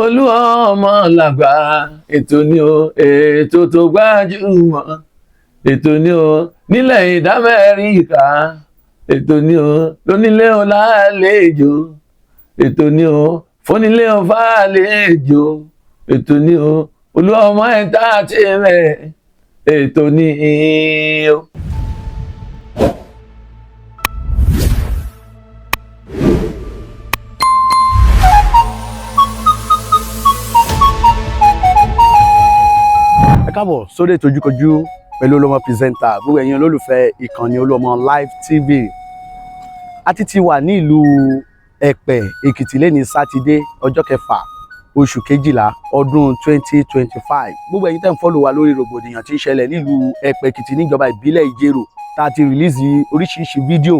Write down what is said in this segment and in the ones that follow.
Olúọmọ làgbà ètò ni o, ètò tó gbajúmọ̀, ètò ni o nílẹ̀ ìdámẹ́ríkà, ètò ni o lónílé o lálejò, ètò ni o fónílé o fàlejò, ètò ni o Olúọmọ entertainment, ètò ni o. Ẹ káàbọ̀ sórí ètò Ojúkojú pẹ̀lú Olúọmọ pírẹsẹ́ńtà, gbogbo ẹ̀yin olólùfẹ́ ìkànnì Olúọmọ Live TV. A ti wà ní ìlú Ẹ̀pẹ́ Èkìtì lẹ́ni Sátidé ọjọ́ kẹfà oṣù kejìlá ọdún 2025. Gbogbo ẹ̀yin tẹ́ ń fọ́lò wa lórí rògbòdìyàn tí ń ṣẹlẹ̀ nílùú Ẹ̀pẹ́ Èkìtì níjọba ìbílẹ̀ Ìjẹ̀rò, tá a ti rìlíìsì oríṣiríṣi fídíò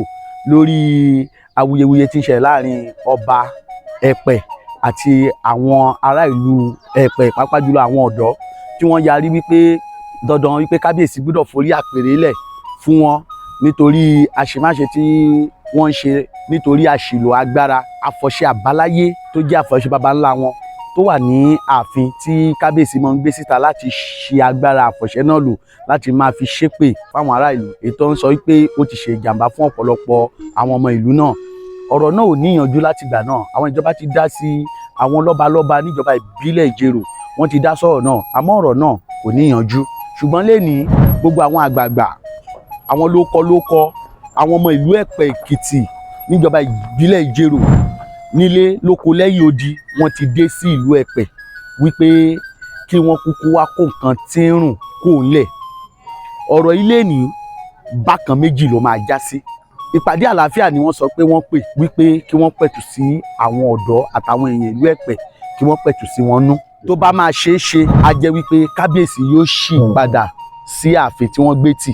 lórí awuyewuye tí ń ṣẹlẹ̀ láàrin ọba Ẹ̀pẹ́ àti àwọn ará ìlú Ẹ̀pẹ́, pàápàá jùlọ àwọn ọ̀dọ́ tí wọ́n yarí wípé dandan wípé kábíyèsí gbọ́dọ̀ forí àpèrè lẹ̀ fún wọn nítorí àṣemáṣe tí wọ́n ń ṣe, nítorí àṣìlò agbára àfọ̀ṣẹ àbáláyé tó jẹ́ àfọ̀ṣẹ baba ńlá wọn tó wà ní ààfin tí kábíyèsí máa ń gbé síta láti ṣe agbára àfọ̀ṣẹ náà lò láti máa fi ṣépè fáwọn ará ìlú. ètò ń sọ wípé ó ti ṣe ìjàmbá fún ọ̀pọ̀lọpọ̀ àwọn ọmọ ìlú náà. ọ̀rọ̀ náà ò níyànjú láti gbà náà, àwọn ìjọba ti dá sí, àwọn lọ́balọ́ba níjọba ìbílẹ̀ Ìjẹ̀rò wọ́n ti dá sọ̀rọ̀ náà, àmọ́ ọ̀rọ̀ náà kò níyànjú. ṣùgbọ́n lẹ́nìí gbogbo àwọn àgbààgbà, àwọn lókọ àwọn ọmọ ìlú Ẹ̀pẹ́ Èkìtì níjọba ìbílẹ̀ Ìjẹ̀rò nílé lóko lẹ́yìn odi wọ́n ti dé sí ìlú Ẹ̀pẹ́ wípé kí wọ́n kúkú wá kó nǹkan tí ń rùn kó ńlẹ̀. ọ̀rọ̀ ilé ní bákan méjì ló máa já sí. ìpàdé àlàáfíà ni wọ́n sọ pé wọ́n pè wípé kí wọ́n pẹ̀tù sí àwọn ọ̀dọ́ àtàwọn èèyàn ìlú Ẹ̀pẹ́, kí wọ́n pẹ̀tù sí wọn nú. tó bá máa ṣeé ṣe á jẹ́ wípé kábíyèsí yóò ṣì padà sí ààfin tí wọ́n gbé tì,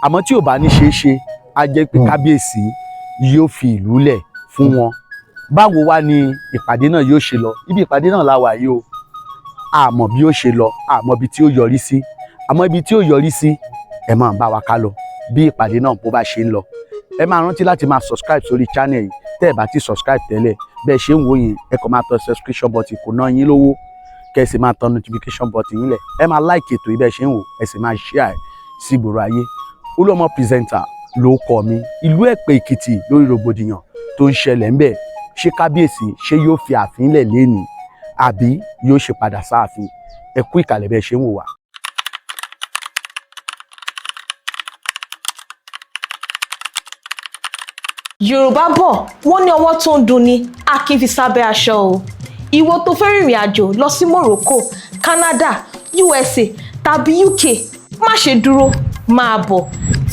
àmọ́ tí ò bá ní ṣeé ṣe á jẹ́ pé kábíyèsí yóò fi ìlú lẹ̀ fún wọn. báwo wá ni ìpàdé náà yóò ṣe lọ? ibi ìpàdé náà la wà yìí o, àmọ́ bí ó ṣe lọ, àmọ́ ibi tí ó yọrí sí, àmọ́ ibi tí ó yọrí sí ẹ máa bá wa ká lọ bí ìpàdé náà bó bá ṣe ń lọ. ẹ máa rántí láti máa subscribe sórí channel yìí tẹ́ ẹ bá ti subscribe tẹ́lẹ̀, bẹ́ẹ̀ ṣe ń wò yẹn ẹ kàn máa tọ subscription button, kò ná yín lówó, kẹ́ ẹ sì máa tọ notification button yín lẹ̀, ẹ máa like ètò yìí bẹ́ẹ̀ ṣe ń wò, ẹ sì máa share sí ìgboro ayé. Olúọmọ pírẹsẹ́ńtà ló kọ mi. ìlú Ẹ̀pẹ́ Èkìtì lórí rògbòdìyàn tó ń ṣẹlẹ̀ ń bẹ̀, ṣé kábíyèsí ṣé yóò fi ààfin lẹ̀ lénìí àbí yóò ṣe padà sáàfin? ẹ kú ìkàlẹ̀ bẹ́ẹ̀ ṣe ń wò wá. Yorùbá bọ̀ wọ́n ní ọwọ́ tó ń dunni a kì í fi sábẹ́ aṣọ o. ìwọ tó fẹ́ rìnrìn àjò lọ sí Morocco, Canada, USA tàbí UK, má ṣe dúró, máa bọ̀.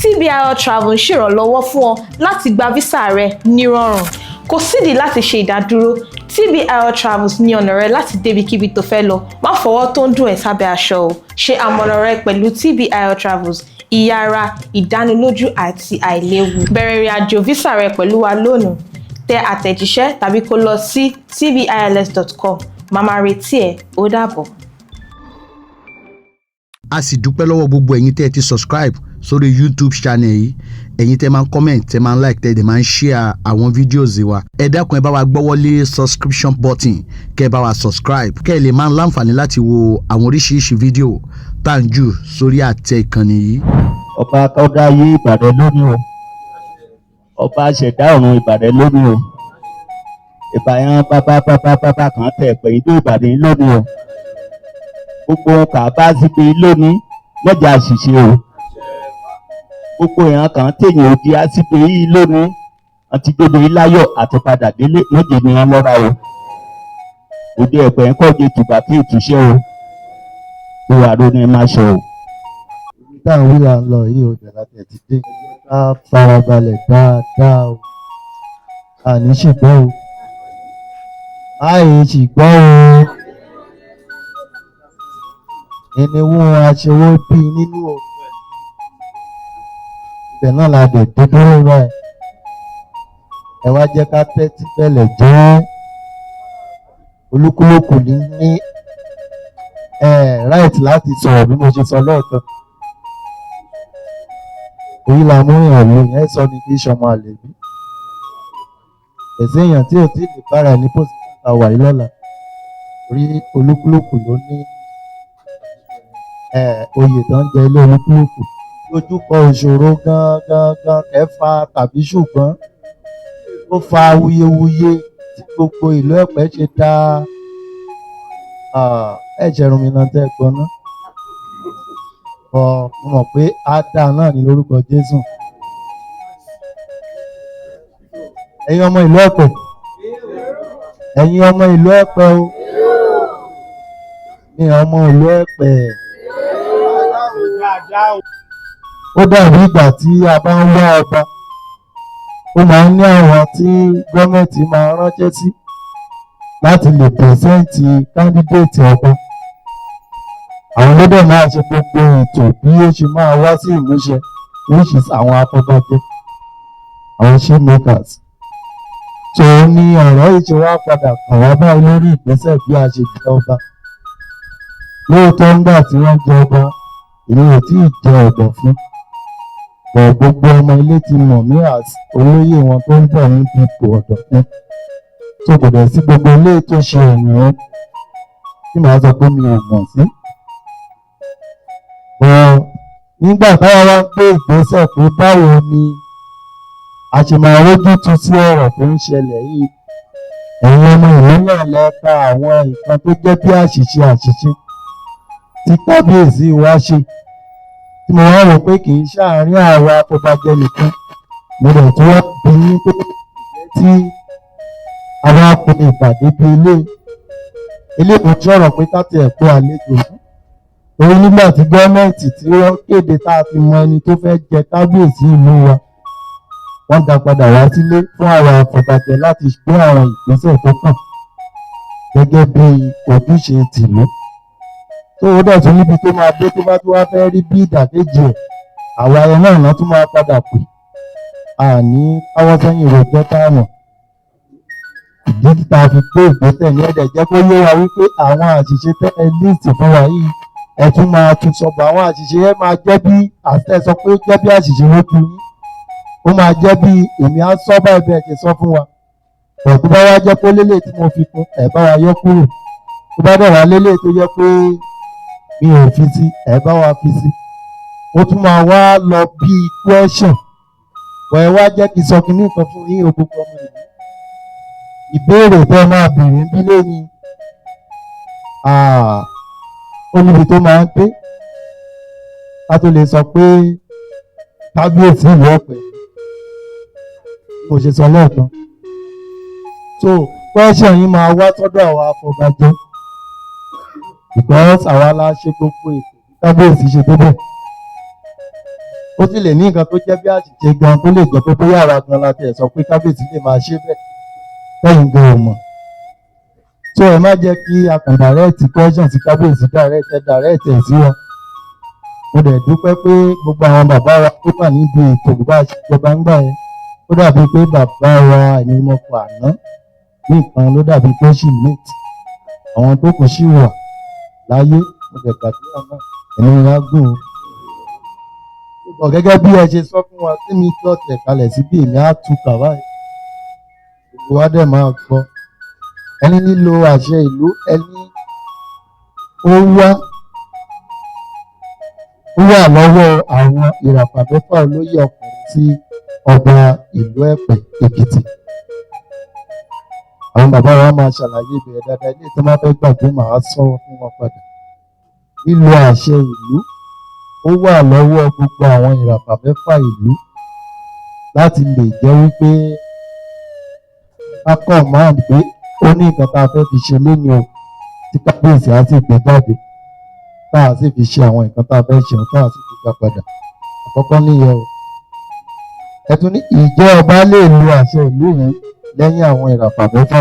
TBIL Travel ń ṣèrànlọ́wọ́ fún ọ láti gba visa rẹ nírọ̀rùn. kò sídìí láti ṣe ìdádúró. TBIL Travels ní ọ̀nà rẹ láti débikíbi tó fẹ́ lọ. má fọwọ́ tó ń dùn ẹ́ sábẹ́ aṣọ o. ṣe àmọ̀nà rẹ pẹ̀lú TBIL Travels, ìyára, ìdánilójú àti àìléwu. bẹ̀rẹ̀ ìrìn àjò visa rẹ pẹ̀lú wa lónìí. tẹ àtẹ̀jíṣẹ́ tàbí kó lọ sí tvils.com. màmá retí ẹ, ó dàbọ̀. a sì dúpẹ́ lọ́wọ́ gbogbo ẹ̀yin tẹ́ ẹ ti subscribe sórí YouTube channel yìí, ẹ̀yin tẹ́ máa ń comment, tẹ́ máa ń like, tẹ́ ẹ máa ń share àwọn videos wa. ẹ dákun ẹ bá wa gbọ́wọ́lé subscription button, kẹ́ ẹ bá wa subscribe, kẹ́ ẹ lè máa ń láǹfààní láti wo àwọn oríṣiríṣi fídíò tá à ń jù sórí àtẹ ìkànnì yìí. ọba tọ́gá ayé Ìbàdàn lónìí o, ọba ṣẹ̀dá ọ̀run Ìbàdàn lónìí o, ìbàyàn bábá kan tẹ̀ pé ìlú Ìbàdàn lónìí o, gbogbo kà bá síbi lónìí lọ́jà àṣìṣe o, gbogbo èèyàn kan téèyàn òdi á síbi yìí lónìí àti gbogbo iláyọ̀ àti padà délé lóde ni wọ́n lọ́ra o. òde Ẹ̀pẹ́ ń kọ́je tùbà kí ìtúṣẹ́ o, ìwà ló ní má ṣe o. táwọn wíwà ń lọ yìí ò dẹ̀ra tẹ̀ ti dé, ká farabalẹ̀ dáadáa o, àní ṣùgbọ́n o, àyè ṣùgbọ́n o, ìníwó aṣèwó bí nínú o, ibẹ̀ náà la dẹ̀ dé dúró báyìí. ẹ wá jẹ́ ká tẹ́tí bẹ̀lẹ̀ jẹ́ olúkúlùkù ní right láti sọ̀rọ̀ bí mo ṣe sọ lọ́ọ̀tọ̀. èyí la mú èèyàn lò yẹn sọ ni kí sọmọ àlè bí. ẹ̀sẹ̀ èèyàn tí ò tí lè bára ní pòsítà wà yìí lọ́la. rí olúkúlùkù ló ní oyè tó ń jẹ ilé olúkúlùkù lójúkọ ìṣòro gangan kẹfà tàbí ṣùgbọ́n ó fa awuyewuye tí gbogbo ìlú Ẹ̀pẹ́ ṣe dá ẹ̀jẹ̀ rúmìnà tẹ́ gbọ́n ná mo mọ̀ pé á dá náà ní lórúkọ Jésù. ẹ̀yin ọmọ ìlú Ẹ̀pẹ́ ẹ̀yin ọmọ ìlú Ẹ̀pẹ́ o ní ọmọ ìlú Ẹ̀pẹ́ ó dàbí ìgbà tí a bá ń wá ọba ó máa ń ní àwọn tí gọ́ọ̀mẹ̀ntì máa ránṣẹ́ sí láti lè pẹ̀sẹ́ǹtì kándídéètì ọba àwọn ló dẹ̀ máa ṣe gbogbo ètò bí ó ṣe máa wá sí ìmúṣẹ which is àwọn afọbajẹ àwọn showmakers tó ní ọ̀rọ̀ yìí ṣe wá padà kàn wá báyìí lórí ìgbésẹ̀ bí a ṣe jẹ ọba lóòótọ́ ńgbà tí wọ́n jẹ ọba èmi ò tí ì jẹ ọ̀dọ̀ fún bọ̀ gbogbo ọmọ ilé ti mọ̀ mí as olóyè wọn tó ń bọ̀ níbi ipò ọ̀dọ̀ fún tó kò dẹ̀ sí gbogbo ilé tó ṣe ènìyàn tí màá sọ pé mi ò mọ̀ sí. Nígbà táwa wá gbé ìgbésẹ̀ pé báwo ni a ṣe máa rójútu sí ọ̀rọ̀ tó ń ṣẹlẹ̀ yìí ẹ̀yin ọmọ ìlú náà lọ ka àwọn nǹkan tó jẹ́ bí àṣìṣe tí kábíyèsí wa ṣe tí mo wá rò pé kì í ṣàárín àwa afọbajẹ nìkan mo rẹ̀ tó wá bí ní pé tí àwa pe ìpàdé bí ilé ìmọ̀jọ́rọ̀ pé ká tiẹ̀ kó àlejò òun nígbà tí gọ́ọ̀mẹ̀ntì tí wọ́n kéde tá a fi mọ ẹni tó fẹ́ jẹ kábíyèsí ìlú wa wọ́n dá padà wá sílé fún àwọn afọbajẹ láti gbé àwọn ìgbésẹ̀ tó kàn gẹ́gẹ́ bí ojúṣe tìlú tó o dẹ̀ tún níbi tó máa dé tó bá tó wá fẹ́ rí bí ìdàkejì ẹ̀ àwa ẹ̀ náà náà tún máa padà pè àní káwọ́ sẹ́yìn rojọ́ táwọn ìdí títa fi gbé ìgbésẹ̀ ní ẹ̀dẹ̀ jẹ́ kó yé wa wípé àwọn àṣìṣe tẹ́ ẹ líìsì fún wa yìí ẹ tún máa tún sọ̀bọ̀ àwọn àṣìṣe yẹn máa jẹ́ bí àṣẹ sọ pé ó jẹ́ bí àṣìṣe lójú yín ó máa jẹ́ bí èmi á sọ báyìí bẹ́ẹ̀ ṣe sọ fún wa tó bá wá jẹ́ pé lélẹ̀ tí mo fi kún ẹ̀ bá wa yọ kúrò tó bá dẹ̀ wá lélẹ̀ tó jẹ́ pé mi ò fi sí ẹ̀ bá wa fi sí ó tún máa wá lọ bí question wọ́n ẹ wá jẹ́ kí n sọ kinní kan fún yín o gbogbo ọmọ ìlú ìbéèrè tẹ́ máa béèrè ń bí lẹ́yìn ó níbi tó máa ń pé ká tó lè sọ pé kábíyèsí ìlú Ẹ̀pẹ́ mo ṣe sọ lẹ́ẹ̀kan so question yìí máa wá sọ́dọ̀ àwọn afọbajẹ because àwa la ṣe gbogbo ètò kábíyèsí ṣe débẹ̀ ó sì lè ní nǹkan tó jẹ́ bí àṣìṣe gan tó lè jẹ́ pé bóyá àwa gan la tẹ̀ sọ pé kábíyèsí lè máa ṣe bẹ́ẹ̀ lẹ́yìn gan ò mọ̀ so ẹ má jẹ́ kí a kàn direct question sí kábíyèsí direct ẹ̀ sí wọn mo dẹ̀ dúpẹ́ pé gbogbo àwọn bàbá wa tó wà níbi ètò bá a ṣe jọba ń gbà yẹn ó dàbí pé bàbá wa ìmọ̀pọ̀ àná nìkan ló dàbí pé ṣì mate àwọn tó kù ṣì wà láyé mo dẹ̀ gbàdúrà náà ẹ̀mí wa gùn ó gẹ́gẹ́ bí ẹ ṣe sọ fún wa tí mi tó tẹ̀ kalẹ̀ síbi èmi á tu kàwá yìí gbogbo wa dẹ̀ máa gbọ́ ẹni nílò àṣẹ ìlú ẹni ó wà lọ́wọ́ àwọn ìràpà mẹ́fà olóyè ọkùnrin sí ọba ìlú Ẹ̀pẹ́ Èkìtì àwọn bàbá wa máa ṣàlàyé ìbẹ̀rẹ̀ dáadáa ilé tó máa fẹ́ gbàgbé màá sọ fún wọn padà lílo àṣẹ ìlú ó wà lọ́wọ́ gbogbo àwọn ìràpà mẹ́fà ìlú láti lè jẹ́ wípé akọ̀ máa ń gbé ó ní nǹkan tá a fẹ́ fi ṣe lónìí o tí kábíyèsí á sì gbé jáde tá a sì fi ṣe àwọn nǹkan tá a fẹ́ ṣe tá a sì fi gbà padà àkọ́kọ́ nìyẹn o ẹ̀tún ní ìjẹ́ ọba lè lo àṣẹ ìlú yẹn lẹ́yìn àwọn ìràpà mẹ́fà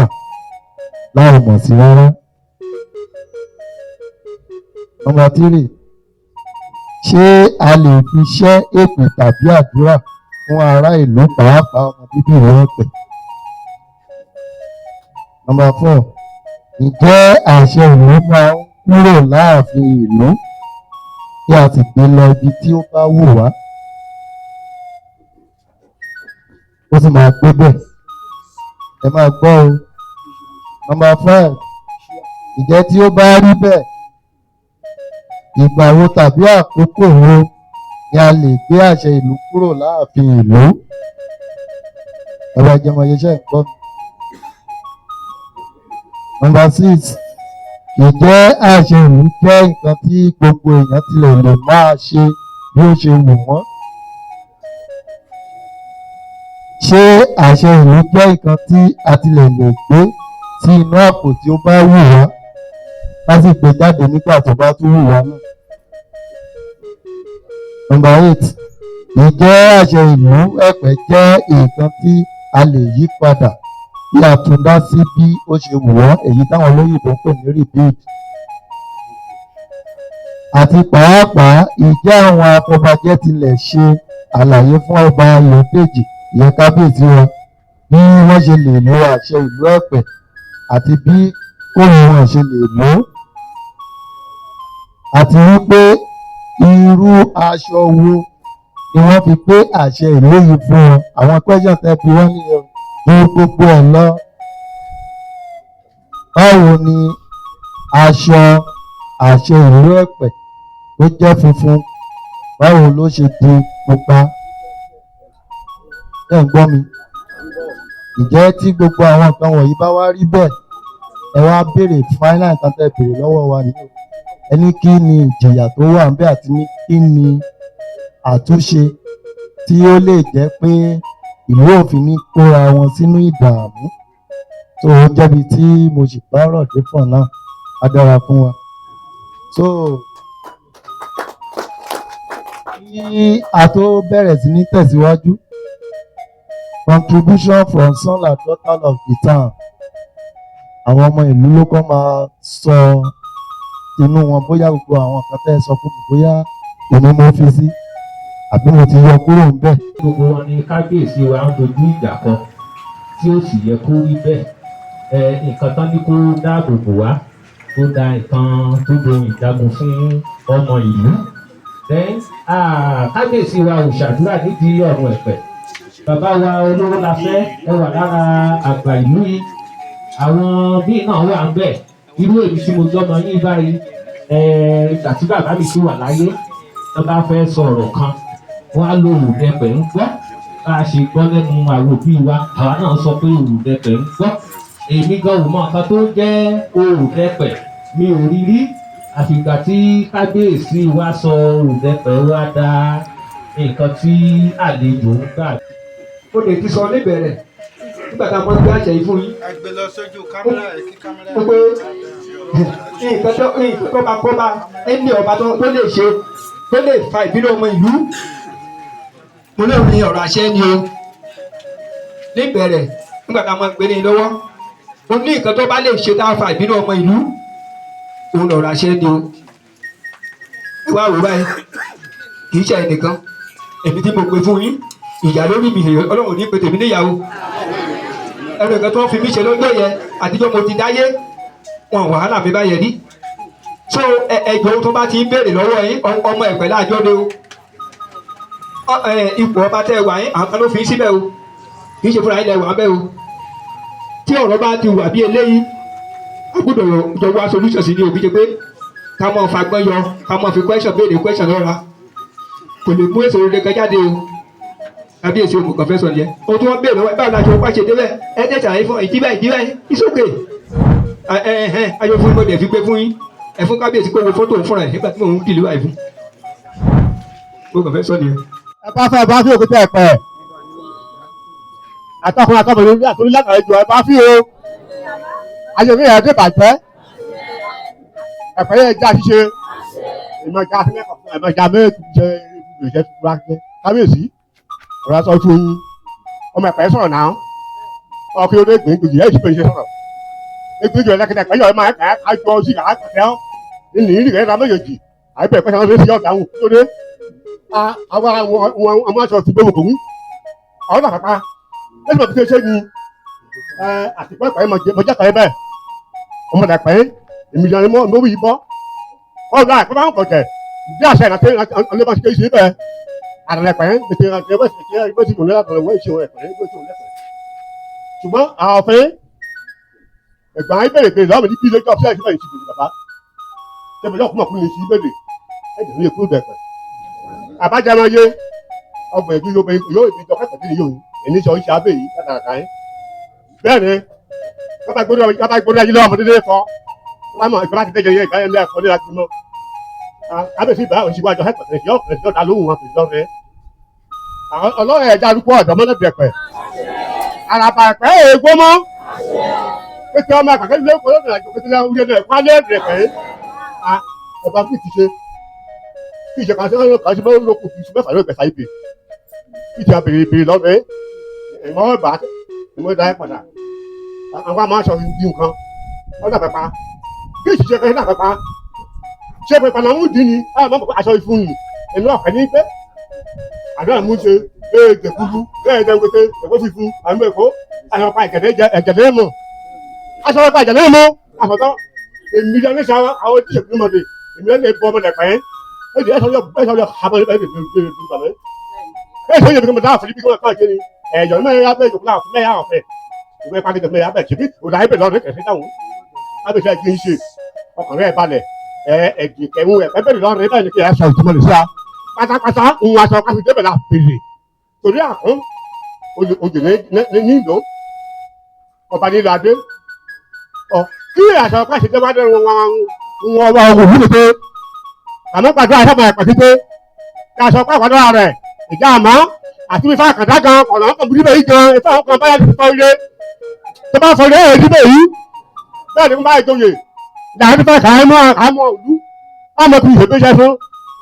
láì mọ̀ sí rárá. Nọ́mbà 3 ṣé a lè fi ṣẹ́ èpè tàbí àdúrà fún ará ìlú pàápàá ọmọ bíbí ìlú Ẹ̀pẹ́. Nọ́mbà 4 ǹjẹ́ àṣẹ ìlú máa ń kúrò láàfin ìlú kí a sì gbé lọ ibi tí ó bá wù wá ó sì máa gbé bẹ́ẹ̀ ẹ máa gbọ́ o. Nọ́mbà 5 Ìjẹ́ tí ó bá rí bẹ́ẹ̀, ìgbà wo tàbí àkókò wo ni a lè gbé àṣẹ ìlú kúrò láàfin ìlú? Ẹ̀rọ ajẹmọ̀yẹsẹ̀ ń gbọ́ mi. Number 6. Ìjẹ́ àṣẹ ìlú jẹ́ nǹkan tí gbogbo èèyàn tilẹ̀ lè máa ṣe bí ó ṣe wù wọ́n? Ṣé àṣẹ ìlú jẹ́ nǹkan tí a tilẹ̀ lè gbé sí inú àpò tí ó bá wù wá, ká sì gbé jáde nígbà tó bá tún wù wá náà? Number 8. Ìjẹ́ àṣẹ ìlú Ẹ̀pẹ́ jẹ́ nǹkan tí a lè yí padà tí a tún dá sí bí ó ṣe wù wọ́n, èyí táwọn olóyìnbó ń pè ní rebuild? Àti pàápàá, ìjẹ́ àwọn afọbajẹ tilẹ̀ ṣe àlàyé fún ọba Ayọ̀dèjì, ìyẹn kábíyèsí wa, bí wọ́n ṣe lè lo àṣẹ ìlú Ẹ̀pẹ́ àti bí òun ṣe lè lò ó? Àti wípé irú aṣọ wo ni wọ́n fi pé àṣẹ ìlú yìí fún wọn? Àwọn question tẹ́ bí wọ́n ní ju gbogbo ẹ̀ lọ. Báwo ni aṣọ àṣẹ ìlú Ẹ̀pẹ́ tó jẹ́ funfun, báwo ló ṣe di pupa? Ẹ ń gbọ́ mi? Ìjẹ́ tí gbogbo àwọn nǹkan wọ̀nyí bá wá rí bẹ́ẹ̀, ẹ wá béèrè final nǹkan tẹ́ béèrè lọ́wọ́ wa nìyí. Ẹni kí ni ìjìyà tó wà níbẹ̀ àti ní kí ni àtúnṣe tí ó lè jẹ́ pé ìlú òfin ní kóra wọn sínú ìdààmú? tó ó jẹ́bi tí mo sì bá rọ̀ dé fọ̀ náà á dára fún wa. So kí a tó bẹ̀rẹ̀ sí ní tẹ̀síwájú, contribution from son and daughter of the town. Àwọn ọmọ ìlú ló kọ́ máa sọ inú wọn bóyá gbogbo àwọn kan tẹ́ ẹ sọ fún mi bóyá èmi mo fi sí àbí mo ti yọ kúrò níbẹ̀. Gbogbo wọn ni kábíyèsí wa ń dojú ìjà kan tí ó sì yẹ kó rí bẹ́ẹ̀. Nǹkan tán ní kó dáàbò bò wá tó da nǹkan tó dohun ìjagun fún ọmọ ìlú. Kábíyèsí wa ò ṣàdúrà nídìí ọ̀run Ẹ̀pẹ́. Bàbá wa olówó la fẹ́ ẹ wà lára àgbà ìlú yìí. Àwọn bíi náà wà ń bẹ̀. Irú èmi tí mo jọmọ yín báyìí ìgbà tí bàbá mi ti wà láyé tó bá fẹ́ sọ ọ̀rọ̀ kan wọ́n á lo Òrùdẹ̀pẹ̀ ń gbọ́. Bá a ṣe gbọ́ lẹ́nu àwọn òbí wa àwa náà sọ pé Òrùdẹ̀pẹ̀ ń gbọ́. Èmi gan ò mọ nǹkan tó jẹ́ Òrùdẹ̀pẹ̀, mi ò rí rí àfìgbà tí kábíyèsí wa sọ Òrùdẹ̀pẹ̀ wá dá nǹkan tí àlejò ń gbà. Ó lè ti sọ níbẹ̀rẹ̀ nígbà tá a mọ̀ gbé àṣẹ yìí fún yín. Ẹgbẹ́ lọ sójú kámẹ́rà ẹ̀ kí kámẹ́rà Ó pé nǹkan tó bá kọ́ bá ẹni ọba tó lè ṣe tó lè fa ìbínú ọmọ ìlú. Mo náà ní ọ̀rọ̀ àṣẹ ni o. Níbẹ̀rẹ̀ nígbà tá a mọ̀ gbé ní lọ́wọ́. Mo ní nǹkan tó bá lè ṣe tá a fa ìbínú ọmọ ìlú. Òun lọ̀rọ̀ àṣẹ ni o. Ẹ wá wò báyìí kì í ṣe ẹnìkan. Èmi tí mo gbé fún yín ìyá lórí mi Ọlọ́run ní pé tèmi níyàwó. Ẹnu nǹkan tó ń fi mí ṣe lọ́jọ́ yẹn àtijọ́ mo ti dáyé wọn wàhálà mi báyẹn rí. So ẹjọ́ tó bá ti ń béèrè lọ́wọ́ yín ọmọ Ẹ̀pẹ́ láàjọ ni o. Ipò ọba tẹ́ ẹ wà yín àwọn kan ló fi í síbẹ̀ o, kì í ṣe fúnra ilẹ̀ wà bẹ́ẹ̀ o. Tí ọ̀rọ̀ bá ti wà bí eléyìí a gbọ́dọ̀ jọ wá solution sí ní òbí ṣe pé ká mọ̀ fagbọ́n yọ ká mọ̀ fi question béèrè question lọ́ra kò lè mú èso rere kan jáde o. Kábíyèsí o kò fẹ́ sọ nìyẹn. Ohun tí wọ́n béèrè lọ́wọ́ báwo la ṣe wọ́n ṣe débẹ̀ ẹ dẹ́ ṣàlàyé fún ìdíbẹ̀ it's okay. Ayọ̀ fún mi ẹ̀ fi gbé fún yín ẹ̀ fún kábíyèsí kó wo fọ́tò fúnra ẹ̀ nígbà tí mò ń dìlú àì fún. Mo kàn fẹ́ sọ nìyẹn. Ẹ bá fi òkúta Ẹ̀pẹ́ àtọkùnrin àtọkùnrin àtọkùnrin lákàrẹ jù ẹ bá fi o ayé mi yẹn dé bàjẹ́ Ẹ̀pẹ́ yẹn já ṣíṣe ìmọ̀já mẹ́ẹ̀kì jẹ́ ìrìnsẹ̀ fúra kábíyèsí ọ̀rọ̀ sọ fún ọmọ Ẹ̀pẹ́ sọ̀rọ̀ náà ọkùnrin olóògbé gbèjì ẹ̀ ìṣèpè sọ̀rọ̀ gbèjì ẹ̀lẹ́kẹ̀dẹ̀ Ẹ̀pẹ́ yọ̀ ẹ̀ máa kẹ́ àjọ sí àkàtẹ́ ọ́ ní ìrìn rẹ̀ méjèèjì àìpẹ́ Ẹ̀pẹ́ sọ̀rọ̀ sí ọ̀gá àwọn tó dé àwọn ọmọ aṣọ ti gbẹ̀wò kòwú àwọn bàbá lẹ́yìn bàbá ṣe ni àtìpọ́ Ẹ̀pẹ́ mọ̀jẹ́ Ẹ̀pẹ́ bẹ́ẹ̀ ọmọdé Ẹ̀pẹ́ èmìyàn ni mo wí bọ́ ọ̀gá Ẹ̀pẹ́ máa ń kọ̀jẹ̀ bí àṣẹ ìrántí ọlẹ́bàá ṣe ṣe bẹ́ẹ̀ àrẹ̀lẹ̀pẹ̀ ètò ìrántí ẹgbẹ́ tí kò ní àtọ̀lẹ̀ wọ́n ìṣe Ẹ̀pẹ́ ẹgbẹ́ tí kò lẹ́pẹ̀ ṣùgbọ́n àọ̀fẹ́ ẹ̀gbọ́n ayé bèrè bèrè lọ́wọ́ mi ní bí ilé ìjọ fẹ́ẹ́ síbẹ̀ ìṣubú bàbá tẹ́bí lọ́kùnrin ọkùnrin yìí sí bèrè ẹ̀jẹ̀ ló yẹ kúrò dẹ̀pẹ̀ àbájámáyé ọgbọ̀n ẹ̀bí yóò ìbí ìjọ kẹ́kọ̀ọ́ tí yóò ẹni sọ iṣẹ́ abẹ́ yìí kàkàkà yín bẹ́ẹ̀ ni bàbá gbóná yìí lọ́wọ́ ọmọdé kọ́ lámọ̀ ìgbà láti dẹ́jẹ́ yẹ ìgbà yẹn lẹ́ẹ̀kọ́ ní láti mọ́ abẹ́sí ìgbà òṣìwọ́ àjọ ẹ̀kọ́ yọ̀ dá lóhùn wọn pèsè lọ́rẹ́ ọlọ́run ẹ̀já arúgbó ọ̀dọ́ mọ́lẹ́dẹ̀pẹ̀ àràbà ẹ̀pẹ́ èègbó mọ́ pété ọmọ àkàkẹ́ ilé ìkọ́ lọ́dún àjọ pété lẹ́wọ́n yẹn ẹ̀kọ́ alẹ́ ẹ̀dẹ̀pẹ̀ ẹ̀bá fi ti ṣe kí ìṣe kan sí ọ̀rọ̀ kan sí mọ́ lóko fi mẹ́fà ló gbẹ̀sà ìpè kí ìṣe àbèrè lọ́dún ìmọ̀ ọ̀bà ìmọ̀ ìdá ẹ̀ padà àwọn àmọ́ aṣọ ìdí nǹkan ọ̀dà pẹ̀pà kí ìṣe kan náà pẹ̀pà ṣé pẹ̀pà náà ń dín ní aṣọ ìfún yìí ẹ̀nu ọ̀kẹ́ ní pẹ́ àdúrà mú ṣe ẹ̀ẹ́dẹ̀ kúrú ẹ̀ẹ́dẹ̀ wẹ́tẹ́ ẹ̀kọ́ fífún àmì ẹ̀kọ́ àyọ̀pá ẹ̀jẹ̀dẹ̀ mọ̀ aṣọ́pá ẹ̀jẹ̀dẹ̀ mọ̀ àfọ̀tọ́ èmi lẹ́nu ṣe àwọn tí ìṣègùn mọ̀dé èmi lẹ́nu bọ́ ọmọdé pẹ́ ẹ̀dẹ̀ ẹ̀ṣọ́ yọ àbọ̀ ẹ̀dẹ̀ ẹ̀ṣọ́ yọ bí dáhà fún ibi kí wọ́n kọ́ ìkéni ẹ̀yọ̀ mẹ́rin abẹ́ ìjọba náà fún mẹ́yà ọ̀fẹ́ ìwé pàkẹ́tẹ̀ mẹ́yà abẹ́ ṣèbí òdà ibẹ̀ lọ́rẹ́ kẹ̀sí dáhùn abẹ́ṣẹ́ kí n ṣe ọkàn rẹ̀ balẹ̀ ẹ̀ẹ́dẹ̀ kẹ̀hún ẹ̀ bẹ́ẹ̀ lọ́rẹ́ bẹ́ẹ̀ ni kí ẹ ṣe ìtumọ̀ lè ṣe à pátápátá ń wá aṣọ káfíńtì bẹ̀rẹ̀ àpèlè torí àkún òjò ní ìlú ọba nílò adé ọ kí aṣọ káfíńtì tẹ́ bá dẹ́ wọn wá ọmọ òwúlò pé àmọ́ pàdé aṣọ máa pàṣẹ pé kí aṣọ pàpàdé rẹ̀ ìjà àmọ́ àti fífa àkàndá gan ọ̀nà ọkọ̀ burú bẹ́ẹ̀ gan ìfẹ́ ọkọ̀ báyà ti fọ́ ilé tó bá fọ́ ilé ẹ̀ ní bẹ́ẹ̀ yìí bẹ́ẹ̀ ni wọ́n bá ìjòyè ìdáhùn fífa kàámọ́ òlú àmọ́ fi ìṣègbéṣẹ́ fún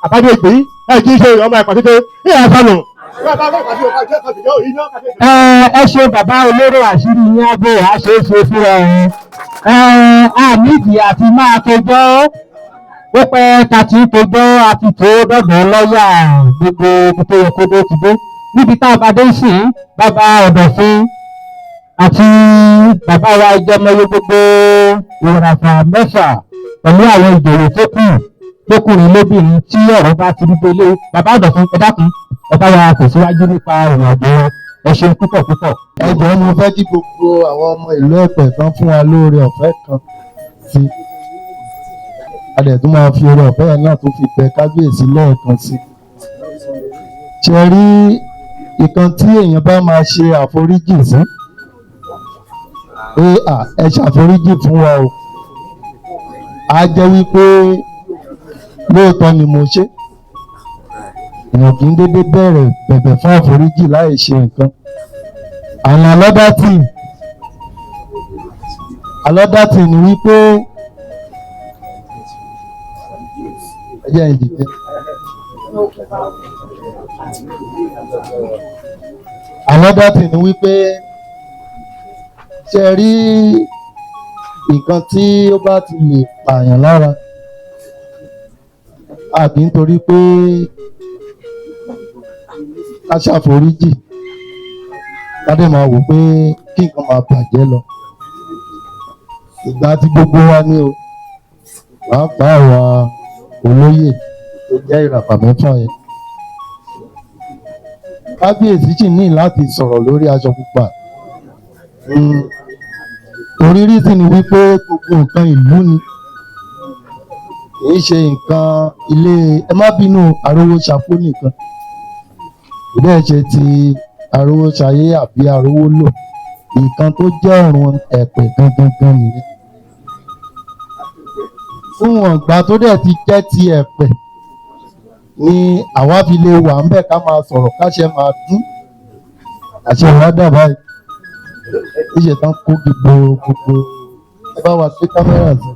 àbájọ ìpè yìí ẹ kì í ṣe ọmọ ẹ̀kọ́ títí ní ẹ̀fọ́nù. ẹ ṣe bàbá olóró àṣírí ní abẹ́ àṣeéṣe fúnra ẹ̀hún àmìdí àti máa tójọ́ ó pẹ́ tàti tójọ́ àti tó dọ̀gbọ́n lọ́ọ̀yà gbogbo tó yẹ kó dé ti dé níbi tá a bá dé sí bàbá ọ̀dọ̀fin àti bàbá wa ìjọmọye gbogbo ìwòràfà mẹ́fà pẹ̀lú àwọn ìdòwò tó kù lókùnrin lóbìnrin tí ọ̀rọ̀ bá ti rí délé bàbá ọ̀dọ̀fin ẹ dákun ẹ bá wa tẹ̀síwájú nípa ìrìn àjò ẹ ṣeun púpọ̀ púpọ̀. ẹ jọ̀ọ́ mo fẹ́ kí gbogbo àwọn ọmọ ìlú Ẹ̀pẹ́ kan fún wa lóore ọ̀fẹ́ kan sí a dẹ̀ tún máa fi oore ọ̀fẹ́ yẹn náà tún fi bẹ kábíyèsí lẹ́ẹ̀kan sí. ṣe rí ìkan tí èèyàn bá máa ṣe àforíjì sí pé ẹ ṣàforíjì fún wa o á jẹ́ wípé lóòótọ́ ni mo ṣe èèyàn kì í dédé bẹ̀rẹ̀ bẹ̀bẹ̀ fún àforíjì láì ṣe nǹkan àwọn alọ́dàtì ni wípé ẹjẹ́ ìdìbò alọ́dàtì ni wípé ṣe rí nǹkan tí ó bá ti lè pààyàn lára àbí nítorí pé ká ṣàforíjì ká dé máa wò pé kí nǹkan máa bàjẹ́ lọ ìgbà tí gbogbo wa ní o pàápàá àwa olóyè tó jẹ́ ìràpà mẹ́fà yẹn kábíyèsí sì ní láti sọ̀rọ̀ lórí aṣọ pupa torí rí sí ni wípé gbogbo nǹkan ìlú ni kìí ṣe nǹkan ilé ẹ má bínú arówó ṣàpó nìkan ìbẹ́ẹ̀ ṣe ti arówó ṣayé àbí arówó lò nǹkan tó jẹ́ ọ̀run Ẹ̀pẹ́ gangan nìyẹn fún wọn gbà tó dẹ̀ ti jẹ́ ti Ẹ̀pẹ́ ni àwa fi lè wà ń bẹ̀ ká máa sọ̀rọ̀ káṣẹ máa dún àṣẹ wa dà báyìí ìṣe tán kó gbogbo ẹ bá wa gbé kámẹ́rà sí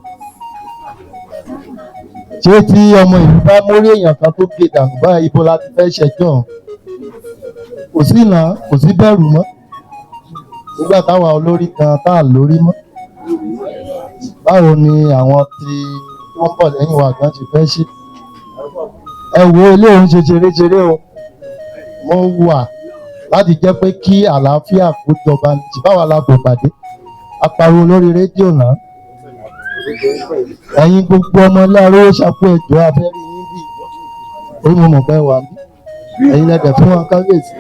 ṣé tí ọmọ ìlú bá mórí èèyàn kan tó gbé dànù báyìí ibo la ti fẹ́ ṣẹjọ́ kò sí ìlà kò sí bẹ̀rù mọ́ nígbà táwa olórí kan tá à lórí mọ́ báwo ni àwọn tí wọ́n bọ̀ lẹ́yìn wa gan ṣe fẹ́ ṣe ẹ wo ilé òun ṣe ṣeré o mo wà láti jẹ́ pé kí àlàáfíà kó jọba ní báwa la kò pàdé apariwo lórí rédíò náà ẹ̀yin gbogbo ọmọ ilé ṣàpò ẹ̀jọ́ abẹ́rẹ́ yín bí orí mo mọ̀ pé wà mí ẹ̀yin lẹ́dẹ̀ fún wa kábíyèsí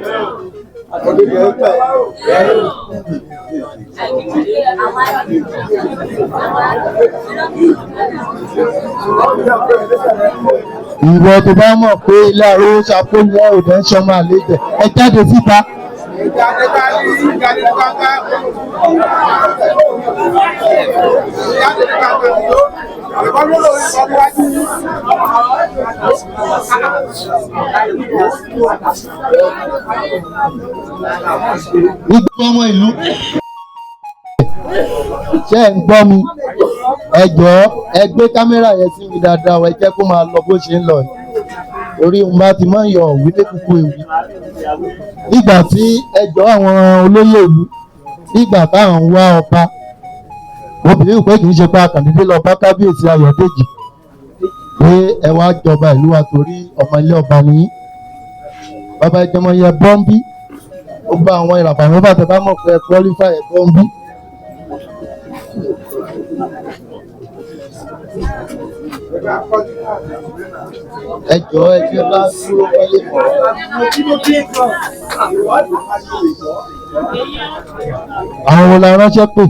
ìwọ tó bá mọ̀ pé ilé arówó ṣàkóso ẹ̀ ò dẹ́ ń sọmọ àlejò ẹ jáde síta. Nígbà ọmọ ìlú ṣé ẹ̀ ń gbọ́ mi ẹ jọ̀ọ́ ẹ gbé kámẹ́rà yẹn sí mi dáadáa ẹ jẹ́ kó máa lọ bó ṣe ń lọ yìí orí òun bá ti máa ń yọ òwú ní kúkú ewu nígbà tí ẹ jọ̀ọ́ àwọn olóyè ìlú nígbà táwọn ń wá ọba obìnrin pé kì í ṣe pé akàndínlẹ́ lọ bá kábíyèsí Ayọ̀dèjì pé ẹ wá jọba ìlú wa torí ọmọ ilé ọba nìyí bàbá ìjọmọ yẹ bọ́ńbí ó gba àwọn ìràpà àwọn bàtà bá mọ̀ pé ẹ qualify ẹ bọ́ńbí. ẹ jọ̀ọ́ ẹ jẹ́ bá dúró wọlé mọ́. àwọn wo la ránṣẹ́ pè.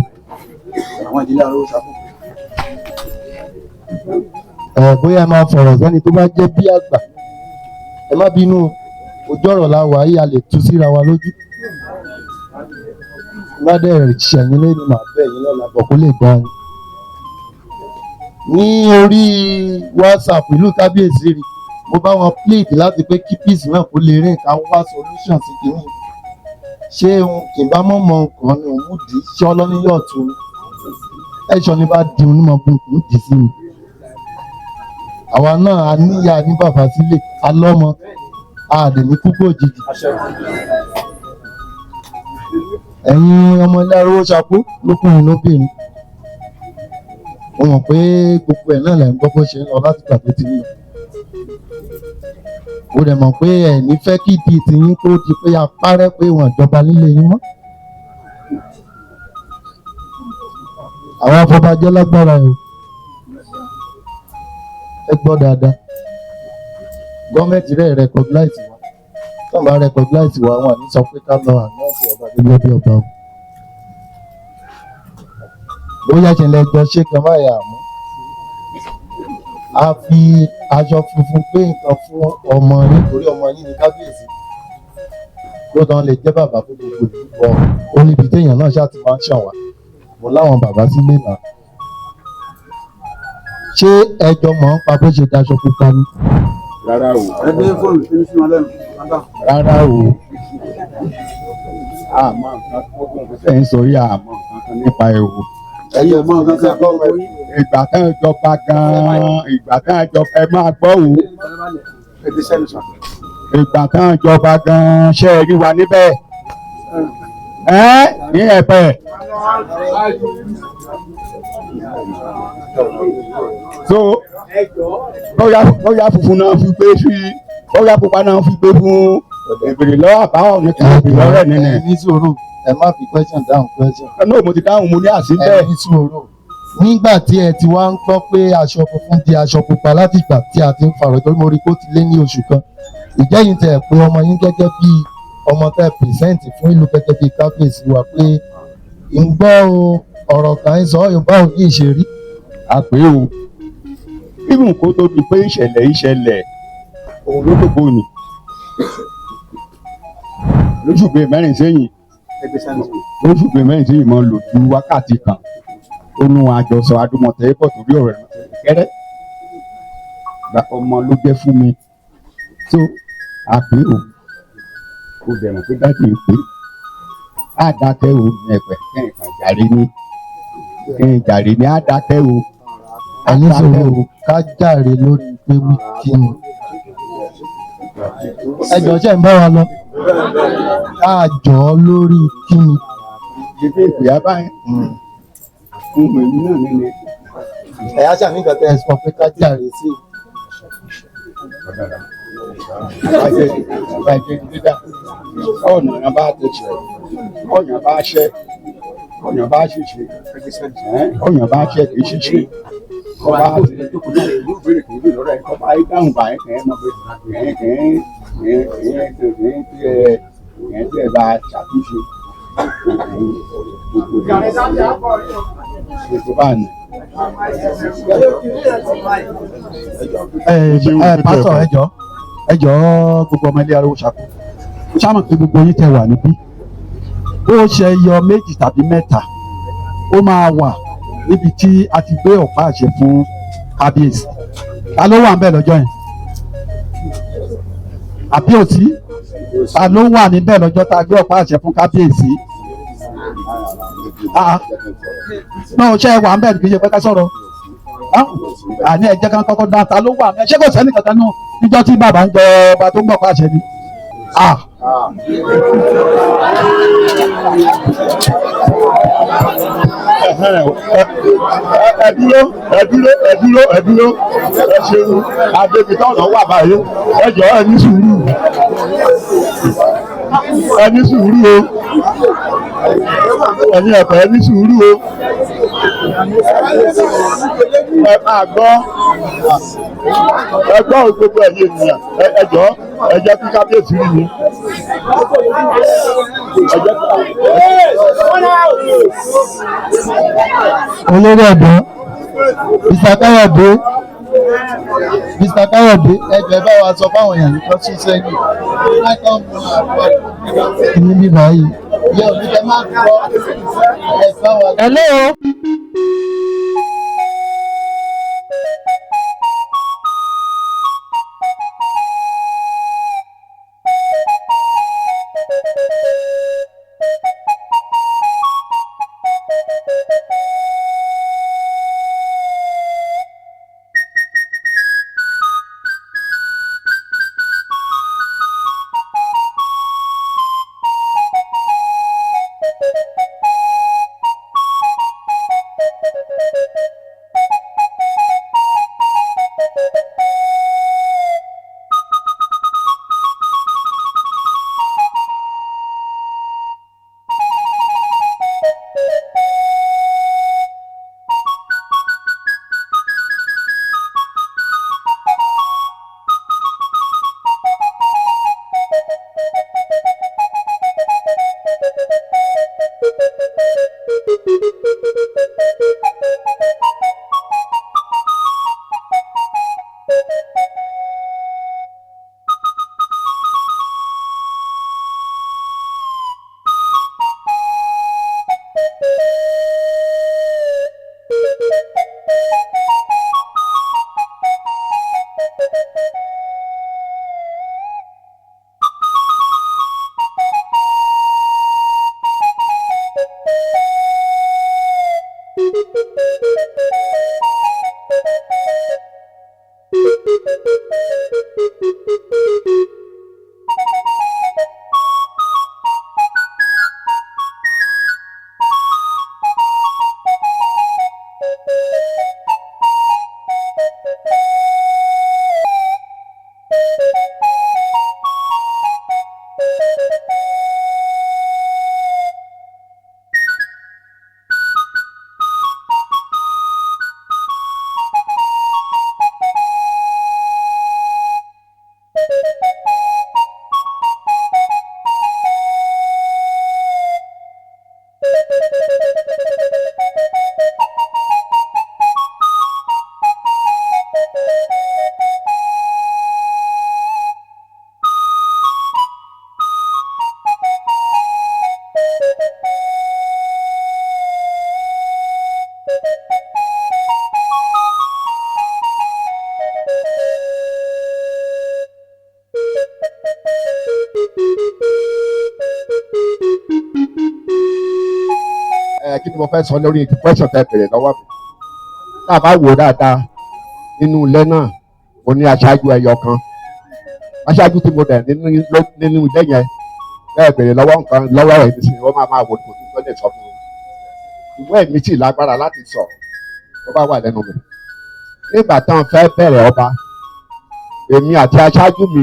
àwọn ìdílé arówó ṣàkóso. bóyá ẹ máa fọ̀rọ̀ sẹ́ni tó bá jẹ́ bí àgbà ẹ má bínú ojú ọ̀rọ̀ la wà yìí a lè tú síra wa lójú. ládẹ́ ṣẹ̀yìn lẹ́nu màá bẹ̀ yín lọ́la bọ̀ kó lè gbọ́n ní orí WhatsApp ìlú kábíyèsí rí mo bá wọn plead láti pé kí peace náà kó lè rìn ká wá solution sí kìíní ṣé kì bá mọ̀ mọ̀ nǹkan ni òun dì í ṣé ọlọ́ni yóò tún ẹ̀ṣọ́ ni bá di onímọ̀ burúkú dì sí mi àwa náà a níyà ní bàbá sílé alọ́mọ àdè ní púpọ̀ òjijì ẹ̀yin ọmọ ilé arówó ṣapó lókùnrin lóbìnrin mo mọ̀ pé gbogbo ẹ̀ náà lẹ̀ ń gbọ́ bó ṣe ń lọ láti gbà tó ti ń lọ mo dẹ̀ mọ̀ pé ẹ̀ ní fẹ́ kí di tiyín tó di pé a parẹ́ pé wọ́n jọba nílé yín mọ́ àwọn afọbajẹ́ lágbára ẹ̀ o ẹ gbọ́ dáadáa gọ́ọ̀mẹ̀ntì rẹ̀ recognize wa tó ń bá recognize wa wọn àní sọ pé ká lọ àná ọ̀sẹ̀ ọba gẹ́gẹ́ bí ọba o bóyá ṣẹlẹ̀ ẹjọ́ ṣé kan máa yà mú a fi aṣọ funfun pé nǹkan fún ọmọ nítorí ọmọ yín ní kábíyèsí kó tán lè jẹ́ bàbá fún gbogbo ìlú ọ ó níbi téèyàn náà ṣáà ti máa ń ṣàn wá mo láwọn bàbá sílé náà ṣé ẹjọ́ mọ̀ ń pa bó ṣe daṣọ pupa ni. rárá o. ẹgbẹ́ fóònù tí ń sún wọn lẹ́nu. rárá o. àmọ́ nǹkan tó kún un fẹ́ ń sọ yà àmọ́ nǹkan kan nípa ẹ̀ o. ẹ̀yin ò mọ nǹkan kan kọ́ ọmọ yìí. ìgbà tán ìjọba gan-an ìgbà tán ìjọba ẹ máa gbọ́ o. ẹbí sẹ́nu sàn. ìgbà tán ìjọba gan-an ṣe é rí wa níbẹ̀. ní ẹ̀pẹ̀. so bóyá funfun náà fi gbé sí bóyá pupa náà fi gbé fún ìbèrè lọ́wọ́ àbáwọ̀ ní kí ìbèrè lọ́rẹ̀ nínú. ẹ ní sùúrù ẹ má fi question down question. náà mo ti dáhùn mo ní àsìbẹ́. ẹ ní sùúrù nígbà tí ẹ ti wá ń gbọ́ pé aṣọ funfun di aṣọ pupa láti ìgbà tí a ti ń farò torí mo rí kó ti lé ní oṣù kan ìjẹ́yìn tẹ̀ pé ọmọ yín gẹ́gẹ́ bí ọmọ tẹ̀ pìrìsẹ́ǹtì fún ìlú gẹ́gẹ́ bí kábíyèsí wa pé ń gbọ́ ọ̀rọ̀ kan ń sọ Yorùbá ò ní ìṣerí. àpé o ibùn kó tó di pé ìṣẹ̀lẹ̀ òun ló dògbò ni lóṣùgbé mẹ́rin sẹ́yìn lóṣùgbé mẹ́rin sẹ́yìn mọ́ lò ju wákàtí kan ó nu àjọsọ adúmọ̀tẹ́ pọ̀ torí ọ̀rẹ́ kẹ́rẹ́ ọmọ ló jẹ́ fún mi tó àpé o kò dẹ̀rùn pé dájú ń pé àdákẹ́ o ní ẹ̀pẹ̀ kẹ́hìn jàre ní àdákẹ́ o. ẹni sọ̀rọ̀ ká jàre lórí pé wíkí ni ẹjọ́ ṣe ń bá wa lọ ká jọ lórí kí ni. ìdílé ìpìyà báyìí fún èmi náà nínú. ẹ̀yà sàmì kan tẹ́ ẹ sọ pé ká jàre sí. ọ̀nà bá tẹ̀sẹ̀ ọ̀nà bá ṣẹ́ ọ̀nà bá ṣiṣẹ́ ọ̀nà bá ṣẹ́ kì í ṣiṣẹ́ ọba ìdáhùn báyìí kẹ́ ẹ mọ̀ pé ìyẹn tí ẹ bá ṣàtúnṣe ètò bá ní. pásítọ̀ ẹjọ́ gbogbo ọmọ ilé ariwo ṣàkó ṣáàmù pé gbogbo yín tẹ wà níbí bó ṣe yọ méjì tàbí mẹ́ta ó máa wà níbi tí a ti gbé ọ̀pá àṣẹ fún kábíyèsí ta ló wà níbẹ̀ lọ́jọ́ yẹn àbí òsì ta ló wà níbẹ̀ lọ́jọ́ tá a gbé ọ̀pá àṣẹ fún kábíyèsí náà ṣe wà níbẹ̀ kì í ṣe pé ká sọ̀rọ̀ àní ẹ̀jẹ̀ kan kọ́kọ́ dá ta ló wà níbẹ̀ ṣé kò sẹ́ni kankan náà níjọ́ tí bàbá ń jẹ ọba tó ń gbọ́ ọ̀pá àṣẹ ni. ẹ dúró ẹ ṣeun àgbègbè ọ̀nà wà báyìí ẹ jọ ẹ ní sùúrù o ẹ̀yin ẹ̀fọ́ ẹ ní sùúrù o ẹ máa gbọ́ ẹ gbọ́ gbogbo ẹ̀yin ènìyàn ẹ jọ ẹ jẹ́ kí kábíyèsí rí mi. olórí ọ̀dọ́ Mr. Káyọ̀dé ẹgbẹ́ bá wa sọ fáwọn èèyàn yìí lọ́sí sẹ́yìn ní bíbá yìí yóò ní kẹ́ máa kọ́ ẹ̀fọ́ wa. Hello. Kí ni mo fẹ́ sọ lórí question tẹ́ bèrè lọ́wọ́ mi tá a bá wò dáadáa nínú ilé náà mo ní aṣáájú ẹyọ kan aṣáájú tí mo dẹ̀ nínú ilé yẹn bẹ́ẹ̀ bèrè lọ́wọ́ nǹkan lọ́wọ́ ẹ̀ ní sinmi wọ́n máa wò kò tó lè sọ fún mi ṣùgbọ́n èmi sì lágbára láti sọ tó bá wà lẹ́nu mi nígbà tán fẹ́ bẹ̀rẹ̀ ọba èmi àti aṣáájú mi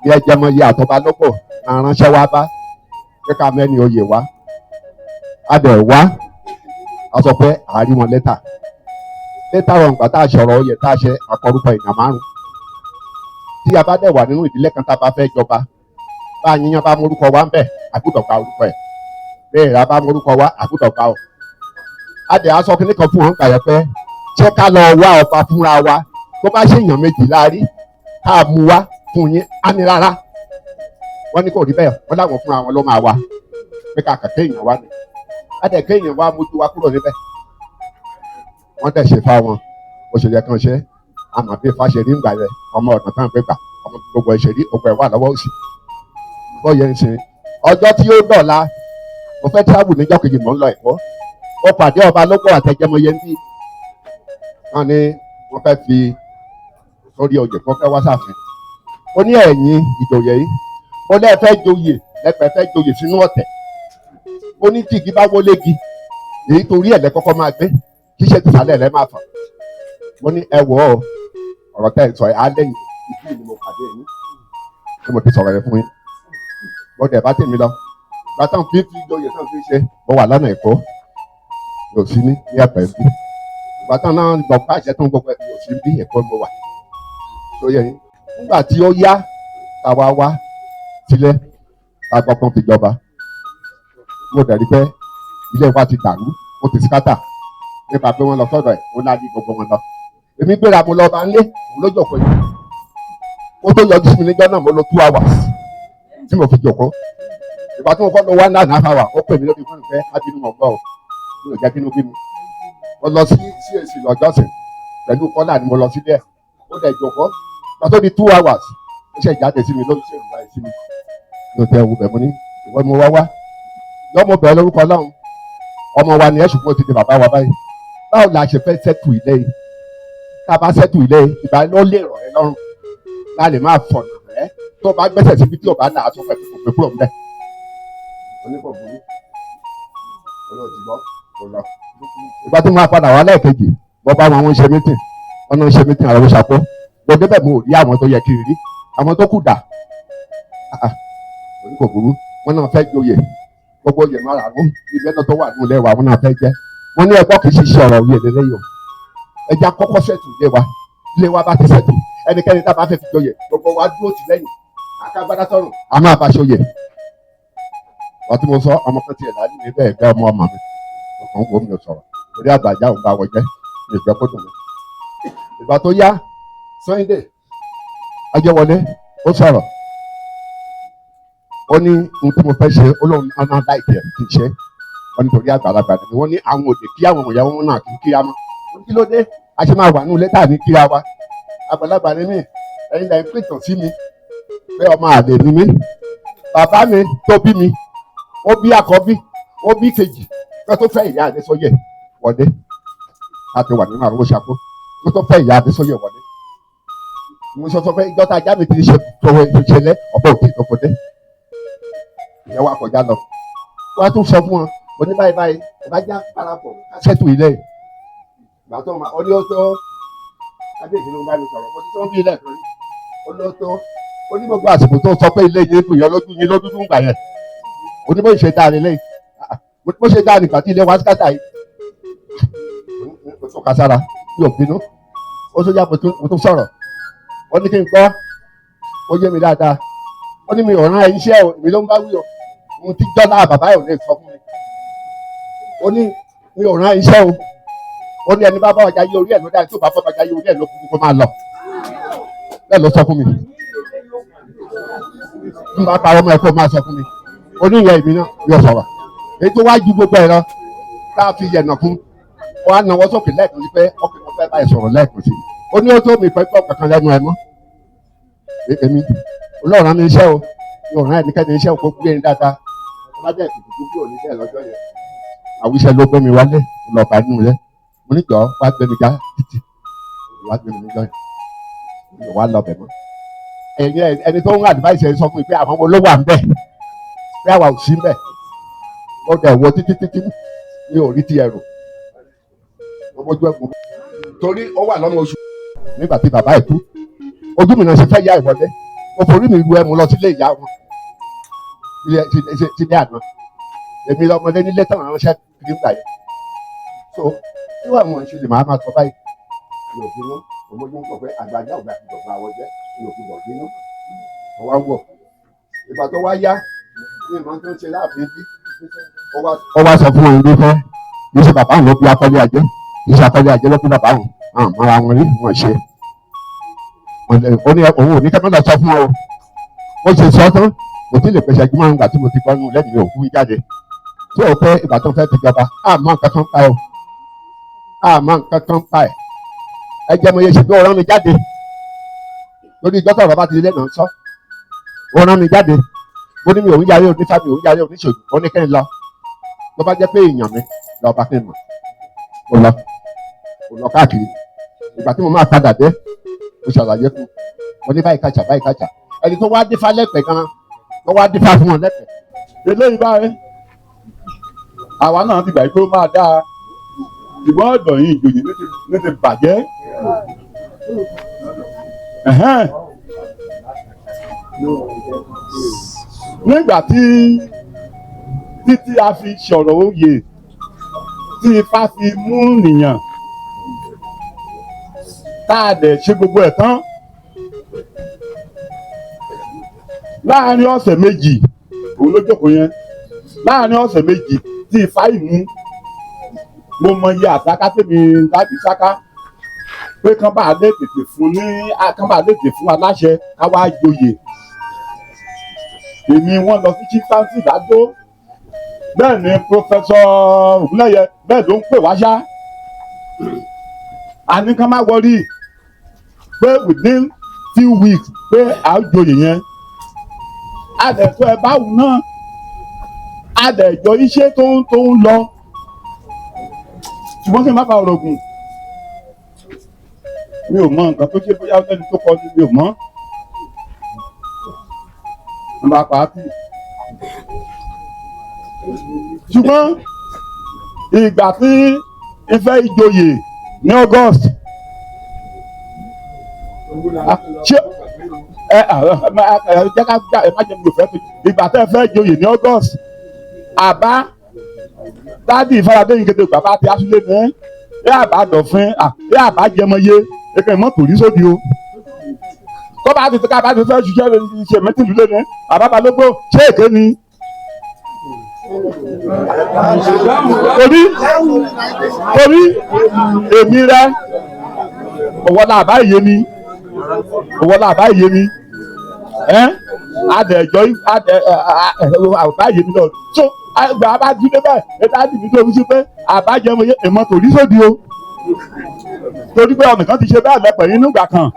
ní ẹjẹmọye àtọba lọ́pọ̀ náà ránṣẹ́ wá bá pé ká mẹ́ni oyè wá a dẹ̀ wá a sọ pé àárí wọn lẹ́tà wọn gbà tá a sọ̀rọ̀ oyè tá a ṣe àkọrúkọ èèyàn 5 tí a bá dẹ̀ wà nínú ìdílé kan tá a bá fẹ́ jọba bá yíyan bá morúkọ wa ń bẹ̀ àgùdọ̀ gba orúkọ ẹ̀ bẹ́ẹ̀ rà bá morúkọ wa àgùdọ̀ gba ọ̀. adé aṣọ kìnnì kan fún wọn gbà yẹn pé ṣé ká lọ wá ọba fúnra wa tó bá ṣe èèyàn méjì láàrí ká mú wá fún yín á ní rárá wọ́n ní kò rí bẹ́ẹ̀ wọ́n láwọn fúnra wọn ló máa wá pé ká kàkẹ́ èèyàn wá ni adé kéèyàn wá mójú wa kúrò níbẹ̀ wọ́n tẹ̀ ṣe fa wọn òṣèlú kan ṣe àmọ́ bí fàṣẹrí ń gbà yẹ ọmọ ọ̀nà tán gbé gbà ọmọ gbogbo ìṣèlú gbogbo ẹ̀ wà lọ́wọ́ òsì bọ́yẹ̀ ń ṣe ọjọ́ tí ó dọ̀la mo fẹ́ travel níjọ́ kejì mò ń lọ Èkó ó pàdé ọba lóko àtẹjẹmọye ń bí wọn ni wọ́n fẹ́ fi sórí oyè kó fẹ́ wá sáfin ó ní ẹ̀yìn ìjòyè yìí ó lẹ́ẹ̀ fẹ́ joyè lẹ́pẹ́ fẹ́ joyè sínú ọ̀tẹ̀ ó ní tí igi bá wọlégi èyí torí ẹ̀ lẹ́kọ́kọ́ máa gbé kí ṣe tìsàlẹ̀ lẹ́ máa fà mo ní ẹ wò ó ọ̀rọ̀ tẹ́ ẹ sọ ẹ̀ á lẹ́yìn ìdí ni mo pàdé yín tí mo ti sọ̀rọ̀ yẹn fún yín mo dẹ̀ bá tèmi lọ bàtàn fífi joyè náà fi ṣe mo wà lọ́nà Èkó yóò sí ní ẹ̀pẹ́ bí bàtàn náà gbọ̀ káàṣẹ tó ń gbọ́ pé yóò sí bí Èkó mo wà tó yẹ yín nígbà tí ó yá táwa wá sílẹ̀ tá a gbọ́ pọ́n fi jọba mo dẹ̀ rí pé ilé wa ti dàrú ó ti síkátà nípa pé wọ́n lọ sọ́dọ̀ ẹ̀ ó láàyè gbogbo wọn lọ èmi gbéra mo lọ bá ń lé òun ló jòkó yìí ó tó yọjú sí mi níjọ́ náà mo lò 2 hours tí mo fi jòkó ìgbà tí mo kọ́ lọ 1.5 hours ó pè mí lórí fún ìfẹ́ ábínú mọ̀ gbọ́ ò mi ò jẹ́ kínú bí mi mo lọ sí CAC lọ́jọ́sìn pẹ̀lú kọ́là ni mo lọ sílẹ̀ ó dẹ̀ jòkó ìgbà tó di 2 hours ó ṣe ìjáde sí mi lórí ṣèlú báyìí sí mi mi ò tẹ ewu bẹ̀ mo ní ìwọ ni mo wá wá lọ́mọ bẹ̀rẹ̀ lórúkọ Ọlọ́run ọmọ wa ni ẹ̀ ṣùgbọ́n ti di bàbá wa báyìí báwo la ṣe fẹ́ sẹ́tù ilé yìí tá a bá sẹ́tù ilé yìí ìgbà ló lè rọ̀ ẹ́ lọ́rùn la lè máa fọ̀nà rẹ́ tó o bá gbẹ́sẹ̀ síbi tí o bá là á tó fẹ́ pé kúrò ńbẹ̀. oníkọ̀ọ́bùrú olóòtúbọ̀ kò lọ. ìgbà tí mo máa padà wá lẹ́ẹ̀kejì mo bá wọn ṣe mítìn wọn náà ṣe mítìn àwọn ṣàpọ̀ mo débẹ̀ mo rí àwọn tó yẹ kí n rí àwọn tó kù dà oníkọ̀ọ́bùrú wọn náà fẹ́ joyè gbogbo oyè máa rà mú ìgbẹ́nà tó wà nínú ilé wa wọn náà fẹ́ jẹ́ wọ́n ní ẹ̀kọ́ kì í ṣiṣẹ́ ọ̀rọ̀ òye lélẹ́yìn o ẹja kọ́kọ́ sẹ́tù ilé wa bá ti sẹ́tù ẹnikẹ́ni tá a bá fẹ́ fi joyè gbogbo wa dúró tì lẹ́yìn akágbádá tọrùn a máa bá ṣoyè wọ́n tí mo sọ ọmọ kan tiẹ̀ láti ní bẹ́ẹ̀ bẹ́ẹ̀ ọmọ mi ọkàn wo mi ò sọ̀rọ̀ lórí àgbàjá òun bá wọ jẹ́ mi ìjọ kó dùn mí. ìgbà tó yá Sunday Ajẹ́wọlé ó sọ̀rọ̀ ó ní ohun tí mo fẹ́ ṣe olóhùn ọ̀nà láìpẹ́ kì í ṣe wọ́n nítorí àgbàlagbà ni wọ́n ní àwọn òde kí àwọn ìyàwó wọn náà kì í kíra mọ́ wọ́n kí ló dé a ṣe máa wà nínú lẹ́tà ní kíra wa àgbàlagbà ni mí ẹ̀yin lẹ́yìn pìtàn sí mi pé ọmọ àlè ni mí bàbá mi tó bí mi ó bí àkọ́bí ó bí kejì kó tó fẹ́ ìyá Adésóyè wọlé láti wà nínú àrùn ṣàkó kó tó fẹ́ ìyá Adésóyè wọlé mo sọ fún pé ìjọta ajá mi ti ṣe tọwọ́ ìṣẹ̀lẹ̀ ọ̀bẹ òkè ìtọ́kọ̀dé ìyẹn wà kọjá lọ wọ́n á tún sọ fún wọn oní báyìí báyìí ìbájá parapọ̀ kásẹ̀tù ilé ìgbà tó ma ọdún ó tó adéèkì ló ń bá mi sọ̀rọ̀ mo ti tọ́ bí ilé ẹ̀kọ́ rí ọdún ó tó oní gbogbo àsìkò tó sọ pé ilé yìí kò yọ lójú yín lójú ń gbà yẹn oní bó ṣe dáa nílé bó ṣe dáa nígbà tí ilé wa skátà yìí mo tún ka sára mi ò bínú ó tún yá mo tún sọ̀rọ̀ ó ní kí n gbọ́ ó yé mi dáadáa ó ní mi ò rán iṣẹ́ o èmi ló ń bá wí o mo ti jọ́lá bàbá ẹ̀ ò lè sọ fún mi ó ní mi ò rán iṣẹ́ o ó ní ẹni bá bá ọjà yí orí ẹ̀ ló dáa tí ò bá bá ọjà yí orí ẹ̀ ló kú kó máa lọ bẹ́ẹ̀ ló sọ fún mi n bá parọ́ mọ́ ẹ kó máa sọ fún mi ó ní ìyẹn èmi náà yóò sọ̀rọ̀ èyí tó wá ju gbogbo ẹ̀ lọ tá a fi yẹ̀nà fún wọn á nawọ́ sókè lẹ́ẹ̀kan sí pé ọkùnrin kan fẹ́ báyìí sọ̀rọ̀ lẹ́ẹ̀kan sí ó ní ó tó mi pẹ́ gbọ́ kankan lẹ́nu ẹ mọ́ èmi olóòrán mi iṣẹ́ o mi ò rán ẹnikẹ́ni iṣẹ́ o kó gbé ní dáadáa má jẹ́ ìtùtù bí òní bẹ́ẹ̀ lọ́jọ́ yẹn àwíṣẹ́ ló gbé mi wálé lọ bá nínú ilé mo ní jọ wá gbé mi já títì wá gbé mi níjọ́ yẹn mi ò wá lọ bẹ̀ mọ́ ẹni tó ń advice ẹ sọ fún mi pé àwọn olówó à ń bẹ̀ pé àwa ò sí ń bẹ̀ mo dẹ̀ wo títí mi ò rí ti ẹrù mo mójú ẹ̀kú torí ó wà lọ́nà oṣù nígbà tí bàbá ẹ̀ kú ojú mi náà ṣe fẹ́ yá ìwọlé mo forí mi ru ẹmu lọ sílé ìyá wọn sílé àná èmi lọmọdé nílé táwọn aránṣẹ́ kiri ń gbà yẹn so níwà wọn ṣe lè máa sọ báyìí mi ò bínú ọmọdé ń sọ pé àgbàjá ògbà ti dọ̀gba àwọn jẹ́ mi ò fi bọ̀ bínú mo wá wọ̀ ìgbà tó wá yá ní ìmọ̀ tó ń ṣe láàfin bí ó wá sọ fún òun nífẹ̀ẹ́ kì í ṣe bàbá òun ló bí akọ́lé ajé kì í ṣe akọ́lé ajé ló bí bàbá òun mọ́ra wọn rí wọn ṣe ó ní òun ò ní kẹ́kọ̀ọ́ lọ sọ fún ọ ó ṣe sọ tán kò tí ì lè pèsè ẹgbẹ́ márùn-ún gbà tí mo ti gbọ́ nù lẹ́nu òkú jáde tí ò pé ìgbà tó fẹ́ ti jọba àmọ́ nǹkan kan pa ẹ̀ o àmọ́ nǹkan kan pa ẹ̀ ẹ jẹ́ mo yẹ ṣe pé ó rán mi jáde lórí ìjọ́tọ̀ bàbá ti lé náà sọ ó rán mi jáde mo ní mi òun yarí onífà mi òun yarí oníṣègùn ó ní kí n lọ tó bá jẹ́ pé èèyàn mi lọ bá kí n mọ̀ ó lọ káàkiri ìgbà tí mo máa padà dé mo ṣàlàyé fún mo ní báyìí kàṣà ẹni tó wá dífá lẹ́pẹ̀ẹ́ gan tó wá dífá fún wọn lẹ́pẹ̀ẹ́ eléyìí báyìí àwa náà ti gbà pé ó máa dáa ìgbọ́n ọ̀dọ̀ yìí ìjòyè ní ti bàjẹ́ nígbà tí títí a fi sọ̀rọ̀ oyè tí ifá fi mú nìyàn tá a dẹ̀ ṣe gbogbo ẹ̀ tán láàárín ọ̀sẹ̀ méjì òun ló jókòó yẹn láàárín ọ̀sẹ̀ méjì tí ifá yìí mú mo mọ iye àsáká tèmi láti sáká pé kán bá lè tètè fún aláṣẹ ká wá joyè èmi wọ́n lọ sí chieftaincy Ìdádó bẹ́ẹ̀ ni Professor Ògúnlẹ́yẹ bẹ́ẹ̀ ló ń pè wá ṣá a ní kán má wọrí pé within few weeks pé à ń joyè yẹn adẹ̀tọ́ ẹ báwo náà adẹ̀jọ iṣẹ́ tó ń lọ ṣùgbọ́n kí n má fa ọ̀rọ̀ gùn mi ò mọ nǹkan tó ṣe bóyá ẹni tó kọ mi ò mọ n bá pa á tì ṣùgbọ́n ìgbà tí Ifẹ̀ ìjòyè ní August ṣé jẹ́ ká gbà ẹ má jẹ́ mi ò fẹ́ tó ìgbà tẹ́ fẹ́ ìjòyè ní August àbá dádì ìfaradé yìí kéde bàbá àti asúlé ní ẹ àbá dọ̀fin ẹ àbá jẹmọye ẹkẹ mọ tòrí sódì o tó bá ti ká bá ti fẹ́ ṣiṣẹ́ ṣe mẹ́tìlú lé ní àbábalógbó ṣé èké ni. torí èmi rẹ òwò náà àbá ìyé mi adẹ̀jọ́ àbá ìyé mi lọ tó àgbà abájúdé bẹ́ẹ̀ ètò àdìbí tó fi sí pé àbájẹmọ èmọ tòrí sódì o torí pé ọ̀nà kan ti ṣe bẹ́ẹ̀ lẹ́pẹ̀ nínú ìgbà kan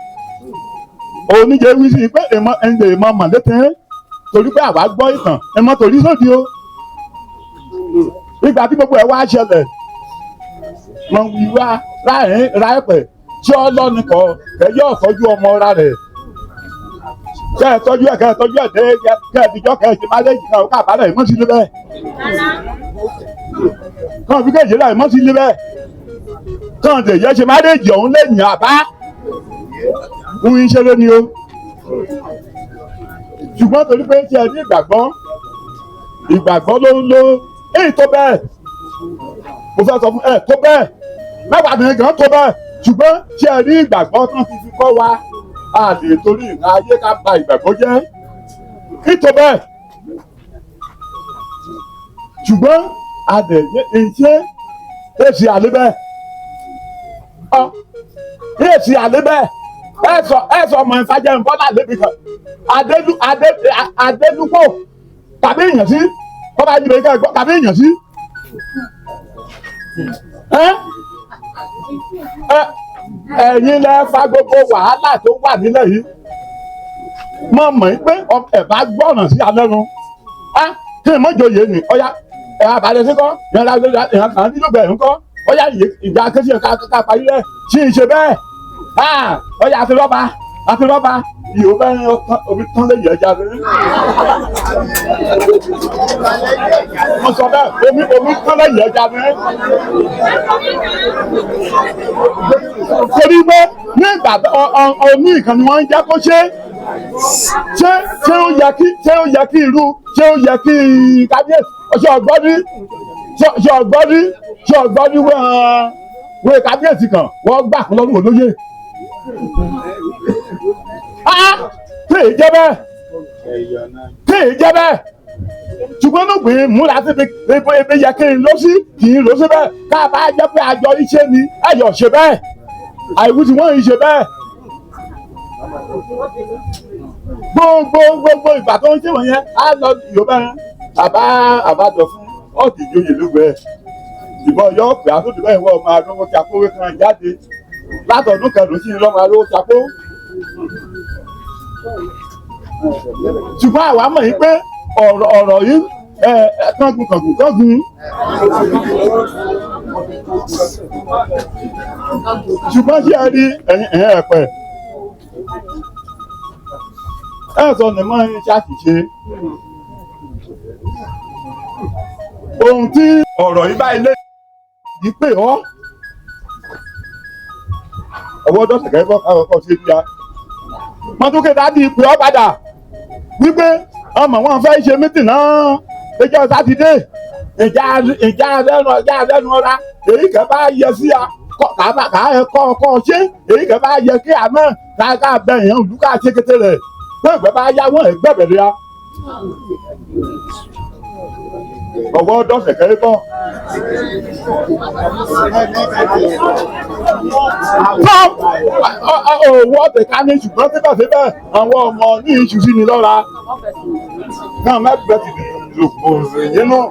oníjẹ wí sí pé èmọ mọ̀lẹ́tẹ̀ torí pé àwa gbọ́ ìtàn èmọ tòrí sódì o ìgbà tí gbogbo ẹ̀ wá ṣẹlẹ̀ mọ wíwá ráẹ̀pẹ̀ tí ọlọ́ni kọ kẹyọ ọ̀tọ́jú ọmọ ọ̀ra rẹ̀ kẹ́ ẹ̀ tọ́jú ẹ̀ dé kẹ́ ẹ̀ díjọ́ kẹ́ ẹ̀ ti má lẹ́yìn kan ó káàbá rẹ̀ mọ́ sí ilé bẹ́ẹ̀ kàn fi kéèjì rẹ̀ mọ́ sí ilé bẹ́ẹ̀ kàn dè yẹ ṣe má lẹ́yìn ọ̀hún lẹ́yìn àbá ń ṣe lónìí o ṣùgbọ́n torí pé tí ẹ ní ìgbàgbọ́ ló èyí tó bẹ́ẹ̀ mo fẹ́ sọ fún ẹ tó bẹ́ẹ̀ mẹ́wàá nìyẹn gan tó bẹ́ẹ̀ ṣùgbọ́n tí ẹ ní ìgbàgbọ́ tán ti fi kọ́ wa a lè torí ìran ayé ká ba ìgbàgbọ́ jẹ́ ìtò bẹ́ẹ̀ ṣùgbọ́n a lè ṣe èsì àlẹ́ bẹ́ẹ̀ èsì àlẹ́ bẹ́ẹ̀ ẹ sọ ọmọ ìfàjẹ́ nbọ́lá lébi kan adélúpọ̀ tàbí èèyàn sí kọ́ba ìjìnlẹ̀ ìka ẹ̀gbọ́n tàbí èèyàn sí ẹ̀yin lẹ fa gbogbo wàhálà tó wà nílẹ̀ yìí mọ̀ mọ̀ pé ẹ̀ bá gbọ́ràn sí alẹ́ nu kí n mọ̀jòyè ni ọ̀ya ẹ̀ abalẹ̀ sí kọ́ ìyẹn kan nílò bẹ̀rẹ̀ ńkọ́ ọ̀ya ìjà kẹ́sì ká parí rẹ̀ sí ìṣe bẹ́ẹ̀ ọ̀ya àti rọ́bà yìí ó bẹ́ẹ̀ omi tán lè yẹ ẹja rẹ̀ mo sọ bẹ́ẹ̀ omi tán lè yẹ ẹja rẹ̀ torí pé nígbà oní ìkànnì wọn ń jẹ́ kó ṣe ó yẹ kí kábíyèsí ọṣẹ ọgbọ́dí wọ́n kábíyèsí kan wọ́n gbà fún lọ́dún olóyè. Tí èyí jẹ́ bẹ́ẹ̀ kí n jẹ́ bẹ́ẹ̀ ṣùgbọ́n ní gbìn múra sí ebi yẹ kí n lọ sí kì í lọ sí bẹ́ẹ̀ ká bá jẹ́ pé àjọ iṣẹ́ ni ayọ̀ ṣe bẹ́ẹ̀ àìwú tí wọ́n ń ṣe bẹ́ẹ̀ gbogbo ìgbà tó ń ṣe wọ̀nyẹn á lọ yorùbá àbájọ fún ọ̀dì ìjòyè lóògbé ìbọn yọ pé àtúntò bẹ́ẹ̀ wọ́n máa lówó tí akówé kan jáde látọ̀dún kẹrù sí lọ́mọ alówó tí akó ṣùgbọ́n àwa mọ̀ yìí pé ọ̀rọ̀ yìí kángun ṣùgbọ́n ṣé ẹ rí ẹ̀pẹ̀ sọ ni mọ́ ń ṣàṣìṣe ohun tí ọ̀rọ̀ yìí bá ilé yìí pè ọ́ ọwọ́ dọ́sẹ̀ kẹ́kọ̀ọ́ káwọ́kọ́ ṣe bíya mọ́tòkè dáàdi pè ọ́ padà wípé ọmọ wọn fẹ́ ṣe mítìn náà ẹjọ́ sátidé ìjà àdẹ́nu ọ̀la èyí kẹ́ bá yẹ sí a kà ẹ kọ́ ṣé èyí kẹ́ bá yẹ kí a náà ká bẹ̀yàn olùkọ́ àti kété rẹ̀ pé ìgbẹ́ bá yá wọ́n ẹ̀ gbẹ̀bẹ̀rẹ̀ ya ọwọ́ dọ́sẹ̀ kẹ́rẹ́ tán. Owó ọ̀tẹ̀ ká ní ṣùgbọ́n síbẹ̀síbẹ̀ àwọn ọmọ ní iṣu sí ni lọ́ra náà mẹ́gbẹ̀ẹ́ ti lòpọ̀ yín náà.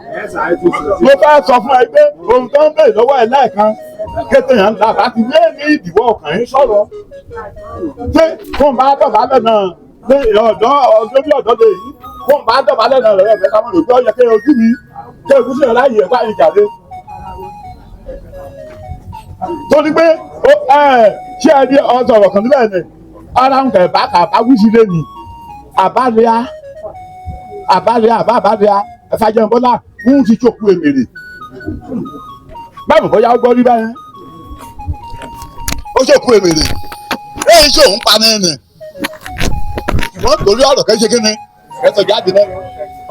Mo fẹ́ sọ fún ẹ pé ohun tó ń bèèrè lọ́wọ́ ẹ lẹ́ẹ̀kan kété yẹn ńlá láti lé ní ìdìbò ọkàn yín sọ̀rọ̀. Ṣé fún bá dọ̀bálẹ̀ náà ní ọ̀dọ́ bí ọ̀dọ́ lè yí fún bá dọ̀bálẹ̀ náà lọ́wọ́ ẹ̀fẹ́ káwọn olùgbé ọ̀yẹ́ kí ojú mi kí ojú sí ọ̀la yìí ẹ̀fọ́ àyíjáde. Torí pé ṣé ẹ ní ọ̀sọ̀rọ̀ kan níbẹ̀ ni ara ń kẹ̀ bá kà bá wíṣí lé ní àbálẹ́à ẹ̀fàjẹ́ bọ́lá ń ti tókù èmèrè. Báwo bóyá ó gbọ́ rí báyẹn? Ó ṣòkú èmèrè. Èyí ṣe òun pa náà nì. Wọ́n torí ọ̀rọ̀ kẹ́ ṣe kí ni? Ẹ̀sọ̀ jáde náà.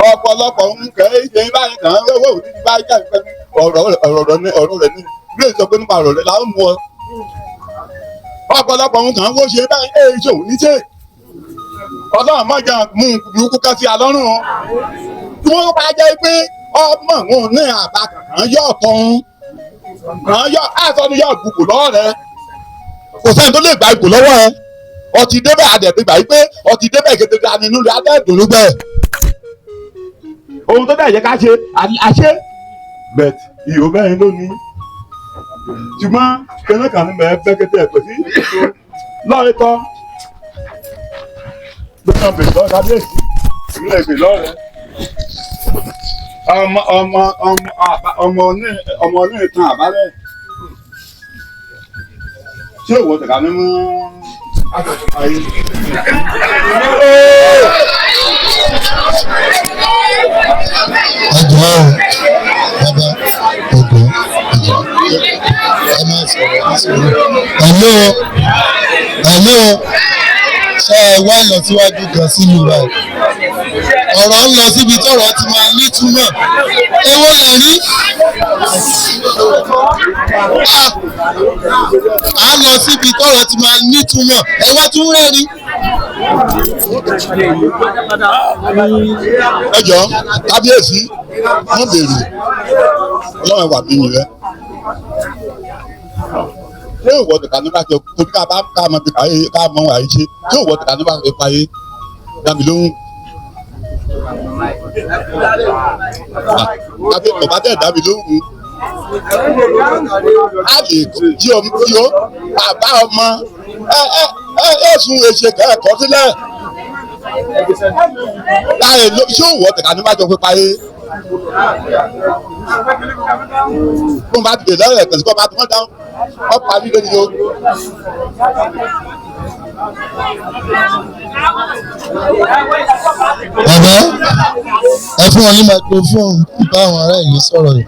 Ọ̀pọ̀lọpọ̀ ń kẹ́ ṣe báyìí kàn án wọ́wọ́ òní báyìí jáde pẹ́ ọ̀rọ̀ rẹ̀ ní. Ilé ìsọ pé nípa ọ̀rọ̀ rẹ̀ la ń mú ọ. Ọ̀pọ̀lọpọ̀ ń kàn án wó ṣe báyìí èyí ṣe òun ní ṣe. Ọlọ́run má jà mú burúkú ká sí alọ́rùn wọn. Tí wọ́n bá jẹ́ pé ọmọ òun ní àbá kàn yọ̀ tọ́hún. Kàn yọ̀ àìsàn ni yọ̀ gbùgbù lọ́wọ́ rẹ̀. Kò sẹ́ni tó lè gba ipò lọ́wọ́ ẹ. Ọtí débẹ̀ àdẹ̀bí gbà yí pé ọtí débẹ̀ gẹ́gẹ́ nínú rẹ̀ adẹ́dùn ló bẹ̀. Ohun tó dẹ̀ yẹ ká ṣe àṣẹ bẹ̀t ìhò bẹ́ẹ̀ ló ní. Ṣùgbọ́n kẹ́lẹ́ kan ní bẹ́ẹ̀ bẹ́kẹ́tẹ́ ẹ̀pẹ̀ sí lọ́ọ̀rẹ́ tọ́. Gbẹ́sàn bèrè lọ́ọ̀ kábíyèsí ìlú ẹ̀gbẹ̀ lọ́ọ̀rẹ́. Ọmọ ní ìtàn àbálẹ̀. Ṣé ìwọ tẹ̀ka mímú akẹ́kọ̀ọ́ ayé? Ẹjọ́ o, bàbá ọ̀dọ́ ìjà ẹ máa sọ̀rọ̀ hello ṣe ẹ wá ìlọsíwájú gan sílùú wa ọ̀rọ̀ ń lọ síbi tọ́rọ̀ ti máa nítumọ̀ èwo lè rí a lọ síbi tọ́rọ̀ ti máa nítumọ̀ ẹ wá tún rẹ́rìn. Ẹjọ́ kábíyèsí wọ́n béèrè ọlọ́run wà bí rẹ. Ṣé ìwọ tẹ̀ka nípa ṣe torí ká bá ká mọ ká mọ àyè ṣe ṣé ìwọ tẹ̀ka nípa ṣe fàyè dàmí lóhùn. Àbí ọ̀bá tẹ̀ dàmí lóhùn. A lè jí omi tí ó bàbá ọmọ ẹ̀sùn èṣe kẹ́ẹ̀kọ́ sílẹ̀. Láyé ṣé ìwọ tẹ̀ka nípa ṣe fẹ́ fàyè. Bó bá ti dè lọ́rọ̀ ẹ̀ tẹ̀síkọ́ bá ti wọ́n dáhùn ọ̀pá lílo ni o. Bàbá ẹ fún wọn ní microphone bá àwọn ará ìlú sọ̀rọ̀ yìí.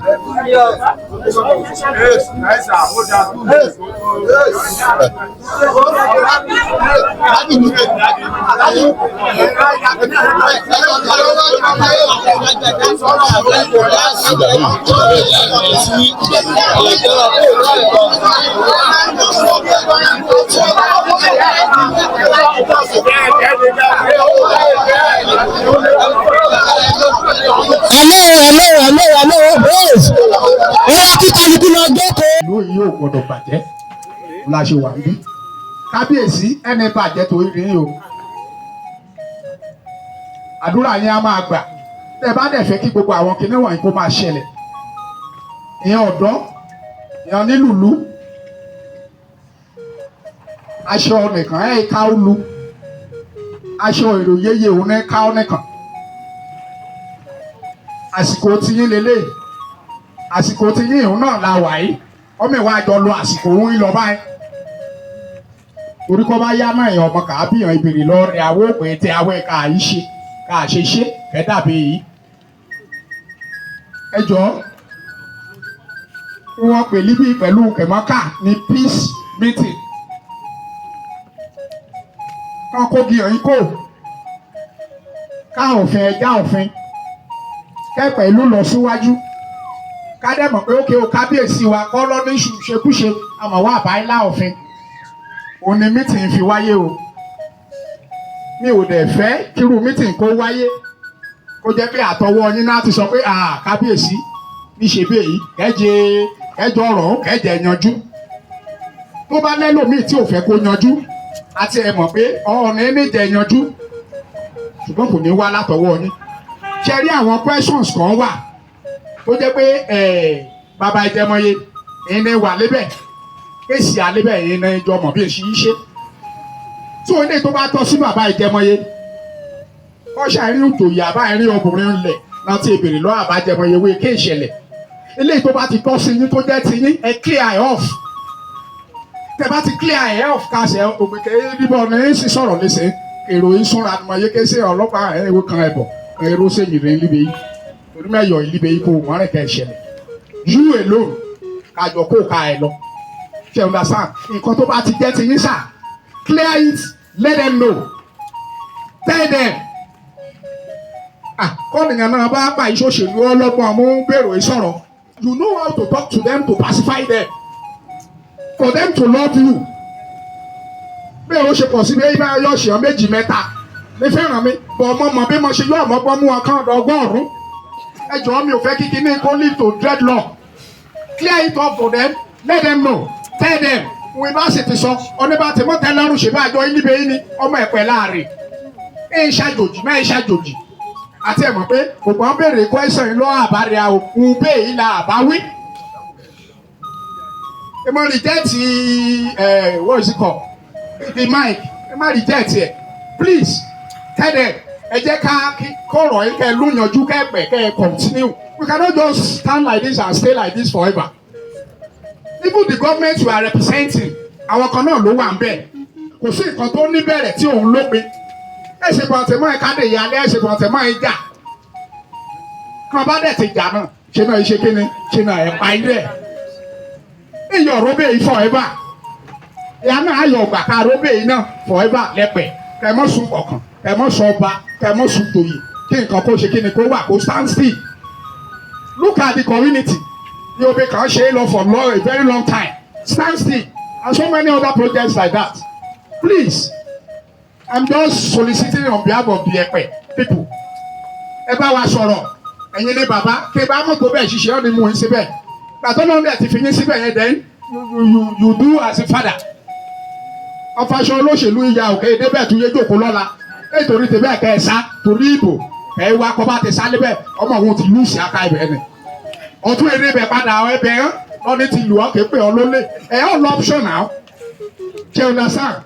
ìlú yìí ò gbọdọ̀ bàjẹ́ la ṣe wà níbí kábíyèsí ẹni bàjẹ́ tó rí o àdúrà yẹn á máa gbà tẹ́ bá dẹ̀ fẹ́ kí gbogbo àwọn kinní wọ̀nyí kó máa ṣẹlẹ̀ ìyẹn ọ̀dọ́ ìyẹn nílùlú aṣọ nìkan ẹ̀ ká ó lu aṣọ èrò yéye òun ẹ̀ ká ó nìkan àsìkò tiyín lélẹ́yìí àsìkò tiyín òun náà la wà yìí ọmọ ìwà àjọ lo àsìkò òun ń lọ báyìí torí kọ́ bá yá náà èèyàn ọmọ kàábíyàn ìbèrè lọ rẹ àwọn òpè tẹ àwọn ẹ̀ka yìí ṣe ká ṣe ṣe kẹ́dàbí yìí ẹ jọ wọ́n pè líbí pẹ̀lú kẹ̀mọ́kà ní peace meeting kán kógi ọ̀yìn kò ká òfin ẹja òfin kẹ́pẹ̀ ìlú lọ síwájú ká dẹ̀ mọ̀ pé ókè o kábíyèsí wa kọ́ lọ́dún ìṣekúṣe àmọ́ wà bá ilá òfin òní mítìn fi wáyé o mi ò dẹ̀ fẹ́ kírú mítìn kó wáyé kó jẹ́ pé àtọwọ́ yín náà ti sọ pé kábíyèsí níṣe bí èyí kẹjọ ọ̀rọ̀ kẹjẹ yanjú tó bá lẹ́lòmíì tí ò fẹ́ kó yanjú àti ẹ̀ mọ̀ pé ọ̀nà ẹnìjẹ yanjú ṣùgbọ́n kò ní wá látọwọ́ yín ṣe rí àwọn questions kan wà tó jẹ́ pé bàbá ìjẹmọye ẹni wà lébẹ̀ kéèsì àlébẹ̀ ẹni ìjọ mọ̀ bí èsì yìí ṣe tí o ní tó bá tọ́ sí bàbá ìjẹmọye ọ̀ṣà ẹ̀rín òjòyè àbá ẹ̀rín ọkùnrin ńlẹ̀ láti ìbèrè lọ́wọ́ àbájẹmọye wé ké ìṣẹ̀lẹ̀ eléyìí tó bá ti tọ́ sí yín tó jẹ́ ti yín ẹ clear ẹ̀ off tẹ bá ti clear ẹ̀ off kásẹ̀ ògbèké bíbọ̀ ní í sì sọ̀rọ̀ léṣe èrò yín súnra àmọye kéṣe ọlọ́pàá ẹ̀rọ kan ẹ̀bọ̀ èrò sẹ́yìn rẹ̀ níbi yìí torí mẹ́yọ̀ ìlíbe yìí kò mọ́rin kẹ́ ìṣẹ̀lẹ̀ you alone kájọ kó ka ẹ̀ lọ ṣe understand nǹkan tó bá ti jẹ́ ti yín sà clear it let them know tell them kọ́nìyàn náà bá bá ìṣòṣèlú ọlọ́gbọ́n mú bèrò ìsọ̀rọ̀ you know how to talk to them to pacify them for them to love you bẹ́ẹ̀ ó ṣe pọ̀ sí bí bá yọ̀ ṣèyàn méjì mẹ́ta ní fẹ́ràn mi bọ̀ ọmọ mọ̀ bí mo ṣe yọ ọmọ gbọ́ mú wọn kán ọgọ́rùn-ún ẹ jọ̀ọ́ mi ò fẹ́ kí kíní kó lead to dreadlock clear it up for them let them know tell them wọ́n bá sì ti sọ ọ̀nẹ́bà tí mo tẹ́ lọ́rùn ṣe bá àjọ ilé yìí ni ọmọ ẹ̀pẹ́ láàrin ẹ̀ ń ṣàjòjì mẹ́ ẹ̀ ṣàjòjì àti ẹ̀ mọ̀ pé ògbọ́n béèrè question yìí lọ́wọ́ àbárẹ̀ òkun bẹ́ẹ̀ yìí la àbáwí. ẹ má reject what is it called the mic ẹ má reject ẹ please tell them ẹ jẹ́ ká kọ̀rọ̀ yìí kẹ́ lóyanjú kẹ́ pẹ̀ kẹ́ continue we cannot just stand like this and stay like this forever. even the government you are representing àwọn kan náà ló wà ń bẹ̀ kò sí nǹkan tó ní bẹ̀rẹ̀ tí òun lópin ẹ ṣe bọ̀ǹtẹ̀mọ́ ẹ káde ìyálé ẹ ṣe bọ̀ǹtẹ̀mọ́ ẹ jà kan bá dẹ̀ ti jà náà ṣe náà ṣe kíni ṣe náà ẹ pa ilé ẹ iyọ̀ róbè yìí forever ìyá náà ayọ̀ ọ̀gbà ká róbè yìí náà forever lẹ́pẹ̀ kẹ mọ́ sùn ọ̀kan kẹ mọ́ sọ ọba kẹ mọ́ sùn tòyè kí nǹkan kó ṣe kíni kó wà kó stand still look at the community yóò bẹ kàn ṣe é lọ for a very long time stand still and so many other projects like that please. I'm just soliciting on behalf of the Ẹ̀pẹ́ people. Ẹ bá wa sọ̀rọ̀, ẹ̀yin ni bàbá, kí ẹ bá mọ̀ tó bẹ́ẹ̀ ṣiṣẹ́ ọ́ ni mò ń síbẹ̀. Gbàtọ́ náà dẹ̀ ti fi yín síbẹ̀ yẹn then you do as a father. Ọ̀fàṣọ olóṣèlú ìyá òkè débẹ̀ tún yé jòkó lọ́la. Nítorí tèbẹ́ kẹ́ ẹ sá torí ìbò ẹ wá kọ́ bá ti sá lébẹ̀ ọmọ òun ti lùsì aka ibẹ̀ ni. Ọtún eré bẹ̀ padà ẹbẹ̀ ẹ́ lọ́ni ti lù ọ́ képe ọ lólè. Ẹ ọ́ lọ option now. Ṣé o lọ sáà?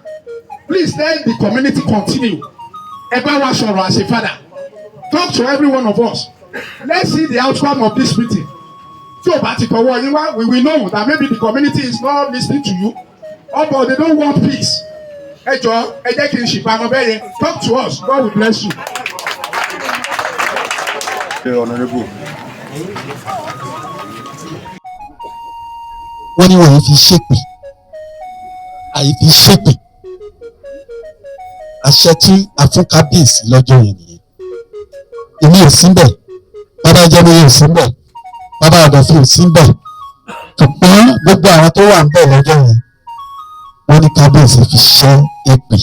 Please let the community continue. Ẹ bá wa sọ̀rọ̀ as a father. Talk to every one of us. Let's see the outcome of this meeting. Tí o bá ti tọwọ́ yín wá, we will know that maybe the community is not listening to you or but they don't want peace. Ẹ jọ̀ọ́, ẹ jẹ́ kí n ṣì pamọ́ bẹ́ẹ̀ yẹn. Talk to us. God will bless you. Wọ́n ní wọ́n yìí fi ṣépè àyè fi ṣépè àṣẹ tí a fún kábíyèsí lọ́jọ́ yẹn nìyẹn èmi ò síbẹ̀ bàbá ìjọba ò síbẹ̀ bàbá àdọ̀fin ò síbẹ̀ ṣùgbọ́n gbogbo àwọn tó wà ń bẹ̀ lọ́jọ́ yẹn wọ́n ní kábíyèsí fi ṣẹ́ èpè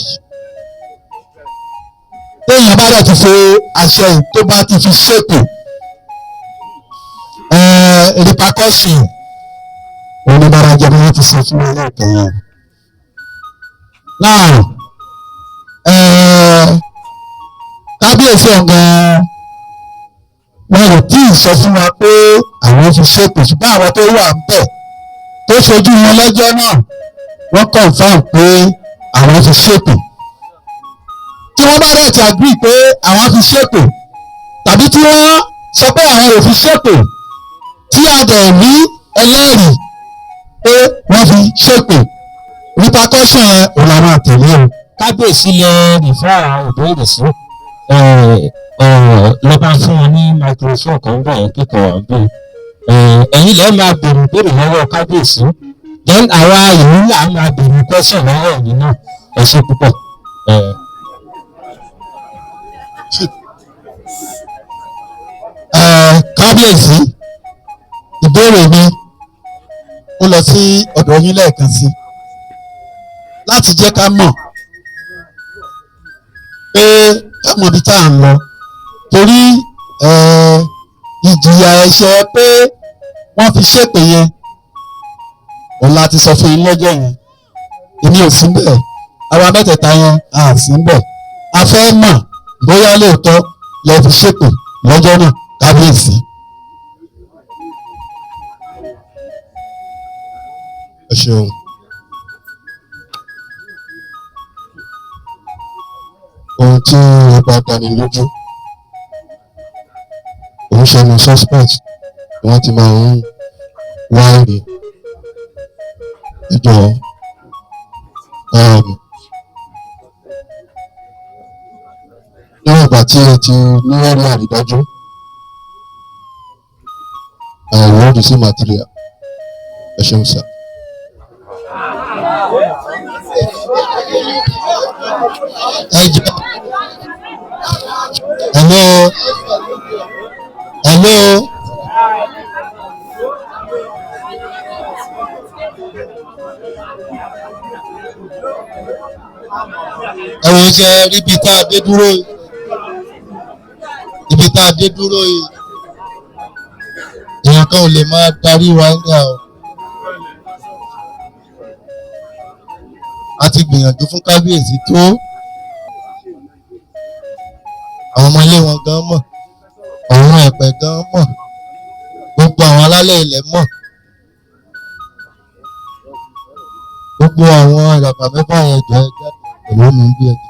téèyàn bá dẹ̀ ti ṣe àṣẹ yìí tó bá ti fi ṣètò repercussion oníbàrájẹ ni wọ́n ti sọ fún wa lẹ́ẹ̀kan yẹn. now kábíyèsí ọ̀gán wọn ò tí ì sọ fún wa pé àwọn fi ṣètò ṣùgbọ́n àwọn tó wà ń bẹ̀ tó ṣojú wọn lọ́jọ́ náà wọ́n confirm pé àwọn fi ṣètò. tí wọ́n bá dẹ̀ ti agree pé àwọn fi ṣètò tàbí tí wọ́n sọ pé àwọn ò fi ṣètò tí a dẹ̀ rí ẹlẹ́rìí pé wọ́n fi ṣètò repercussion òun làwọn àtẹ̀lé o. kábíyèsí lẹ rìfà ìbéèrè sí lọ́ba fún wọn ní microphone kan gbà yẹn kíkọ wà bí ẹ̀yin lẹ́ẹ̀ máa bèrè ìbéèrè lọ́wọ́ kábíyèsí then àwa ìlú là á máa bèrè question lọ́wọ́ ẹ̀yin náà ẹ ṣé púpọ̀. kábíyèsí ìbéèrè mi ó lọ sí ọ̀dọ̀ yín lẹ́ẹ̀kan sí láti jẹ́ ká mọ̀ pé ká mọ̀ bí tá à ń lọ torí ìjìyà ẹ̀ṣẹ̀ pé wọ́n fi ṣépè yẹn òun láti sọ fún yín lọ́jọ́ yẹn èmi ò sí bẹ́ẹ̀ àwa mẹ́tẹ̀ẹ̀ta yẹn a sí bẹ́ẹ̀ a fẹ́ mọ̀ bóyá lóòótọ́ lẹ fi ṣépè lọ́jọ́ náà kábíyèsí. ẹ ṣeun. ohun tí ó bá dáni lójú òun ṣe ní suspect wọ́n ti máa ń wá èrè ìjọ níwọ̀n ìgbà tí ẹ ti níwọ̀n rí àrídájú àìwọ́dù sí material ẹ ṣeun sá. ẹ jẹ́ hello. ẹ̀wọ̀n ṣe rí ibi tá a dé dúró yìí èèyàn kan ò lè máa darí wa ní àwọn. a ti gbìyànjú fún kábíyèsí tó àwọn ọmọ ilé wọn gan mọ̀ àwọn ẹ̀pẹ̀ gan mọ̀ gbogbo àwọn alálẹ̀ ilẹ̀ mọ̀ gbogbo àwọn ìràpà mẹ́fà yẹn jọ ẹ jáde pẹ̀lú mi bí ẹjọ́.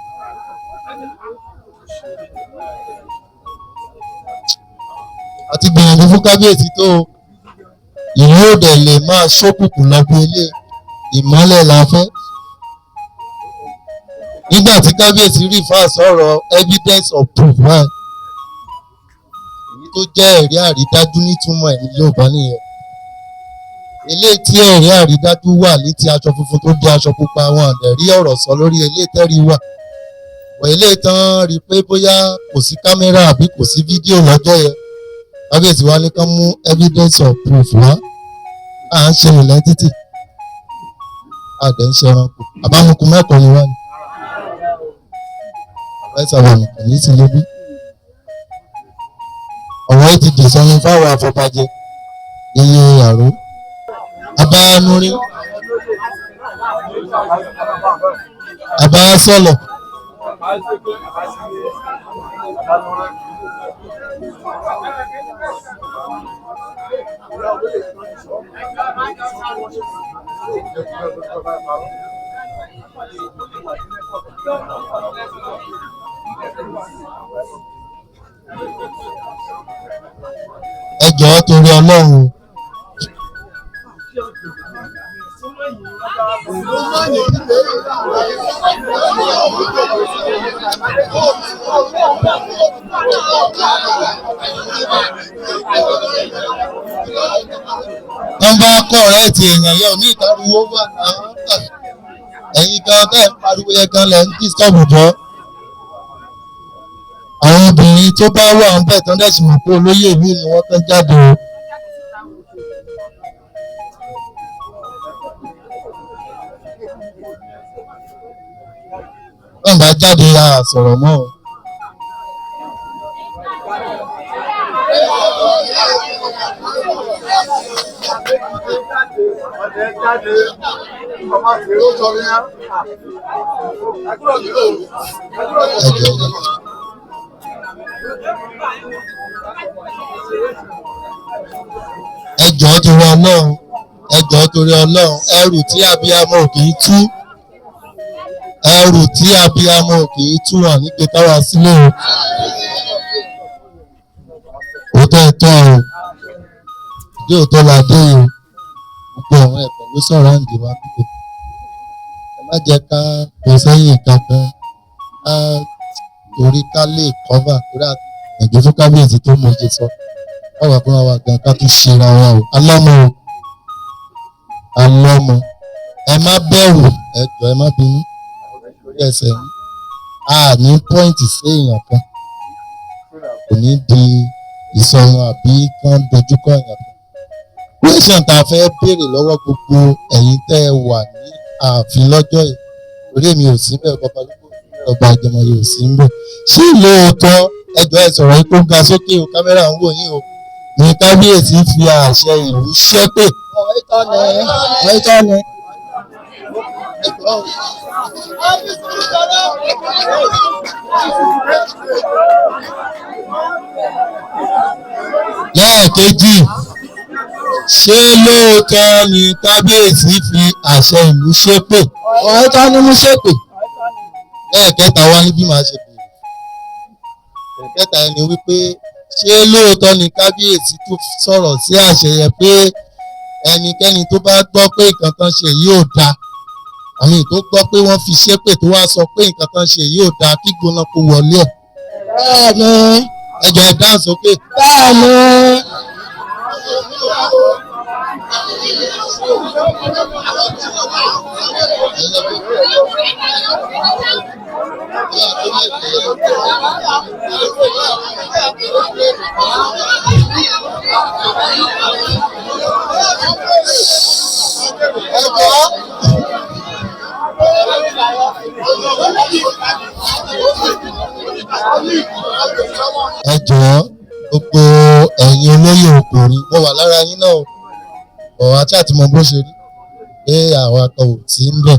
a ti gbìyànjú fún kábíyèsí tó ìlú òde lè máa ṣókùnkùn lọ bí ilé ìmọ́lẹ̀ la fẹ́. nígbà tí kábíyèsí rí fà sọ̀rọ̀ evidence of proof wá èyí tó jẹ́ ẹ̀rí àrídájú nítumọ̀ ẹ̀ ní Yorùbá nìyẹn. eléyìí tí ẹ̀rí àrídájú wà létí aṣọ funfun tó di aṣọ pupa wọn àdẹ̀ rí ọ̀rọ̀ sọ lórí eléyìí tẹ́rí wà. wọ́n eléyìí tán rí i pé bóyá kò sí kámẹ́rà àbí kò sí fídíò lọ́jọ́ yẹn kábíyèsí wa ní kán mú evidence of proof wá à ń ṣe ìlẹ́ títì àdẹ̀ ń ṣe ẹranko àbámukú mẹ́kọ̀ọ́ ni wá ni àbẹ́sàwọ̀ nìkan ní sí lóbi ọ̀rọ̀ yìí ti dì sọ́yìn fáwọn afọbajẹ iye àró abáyanúrí abáyásọ̀lọ̀ ẹ jọ̀ọ́ torí Ọlọ́run wọ́n bá kọ́ ọ̀rẹ́ ti èèyàn yẹn ò ní ìtàrúwó wà náà ẹ̀yin gan bẹ́ẹ̀ ń pariwo yẹn gan lẹ̀ ń disturb jọ. àwọn obìnrin tó bá wà ń bẹ̀ tán dẹ̀sí mọ̀ pé olóyè mi ni wọ́n tán jáde o. wọ́n bá jáde a sọ̀rọ̀ mọ́ o. ẹjọ́ torí Ọlọ́run ẹjọ́ torí Ọlọ́run ẹrù tí abiyamọ kì í tú ẹrù tí abiyamọ kì í tú hàn ní kẹtàwá sílẹ̀ o òótọ́ ẹ̀tọ́ o ìdí òótọ́ la dé o gbogbo àwọn ẹ̀pẹ̀ ló sọ̀rọ̀ àǹdí wa nígbè ẹ má jẹ́ ká pè sẹ́yìn kankan ká torí ká lè kọ́fà torí àgbẹ̀ fún kábíyèsí tó mọ̀ ṣe sọ káwà fún àwa gan ká tún ṣe ra wa o alọ́mọ ẹ má bẹ̀rù ẹ jọ̀ọ́ ẹ má bínú lórí ẹsẹ̀ yìí a ní pọ́ìntì sí èèyàn kan kò ní di ìsọnù àbí kán dojúkọ èèyàn kan. question tá a fẹ́ béèrè lọ́wọ́ gbogbo ẹ̀yin tẹ́ ẹ wà ní ààfin lọ́jọ́ yìí orí mi ò sí bẹ́ẹ̀ Babalúkú ọba ìjọba yìí ò sí bẹ́ẹ̀ ṣé lóòótọ́ ẹjọ́ ẹ sọ̀rọ̀ yìí kó ga sókè o kámẹ́rà ń wò yín o ní kábíyèsí fi àṣẹ ìlú ṣépè. lẹ́ẹ̀kejì ṣé lóòótọ́ ni kábíyèsí fi àṣẹ ìlú ṣépè. ọ̀ẹ́tọ́ ni mo ṣépè. lẹ́ẹ̀kẹta wá ní bí màá ṣe bèrè. lẹ́ẹ̀kẹta ẹni wípé ṣé lóòótọ́ ni kábíyèsí tó sọ̀rọ̀ sí àṣẹ yẹn pé ẹnikẹ́ni tó bá gbọ́ pé nǹkan kan ṣe yóò dáa àmì tó gbọ́ pé wọ́n fi ṣépè tó wá sọ pé nǹkan kan ṣe yóò dáa kí gbóná kó wọlé ẹ̀. bẹ́ẹ̀ni ẹjọ́ ẹ dáhùn sókè. bẹ́ẹ̀ni. ẹ jọ̀ọ́ gbogbo ẹ̀yin olóyè ọkùnrin mo wà lára yín náà ọ̀rọ̀ àti àtìmọ̀ bó ṣe rí pé àwọn akọ ò tí ń bẹ̀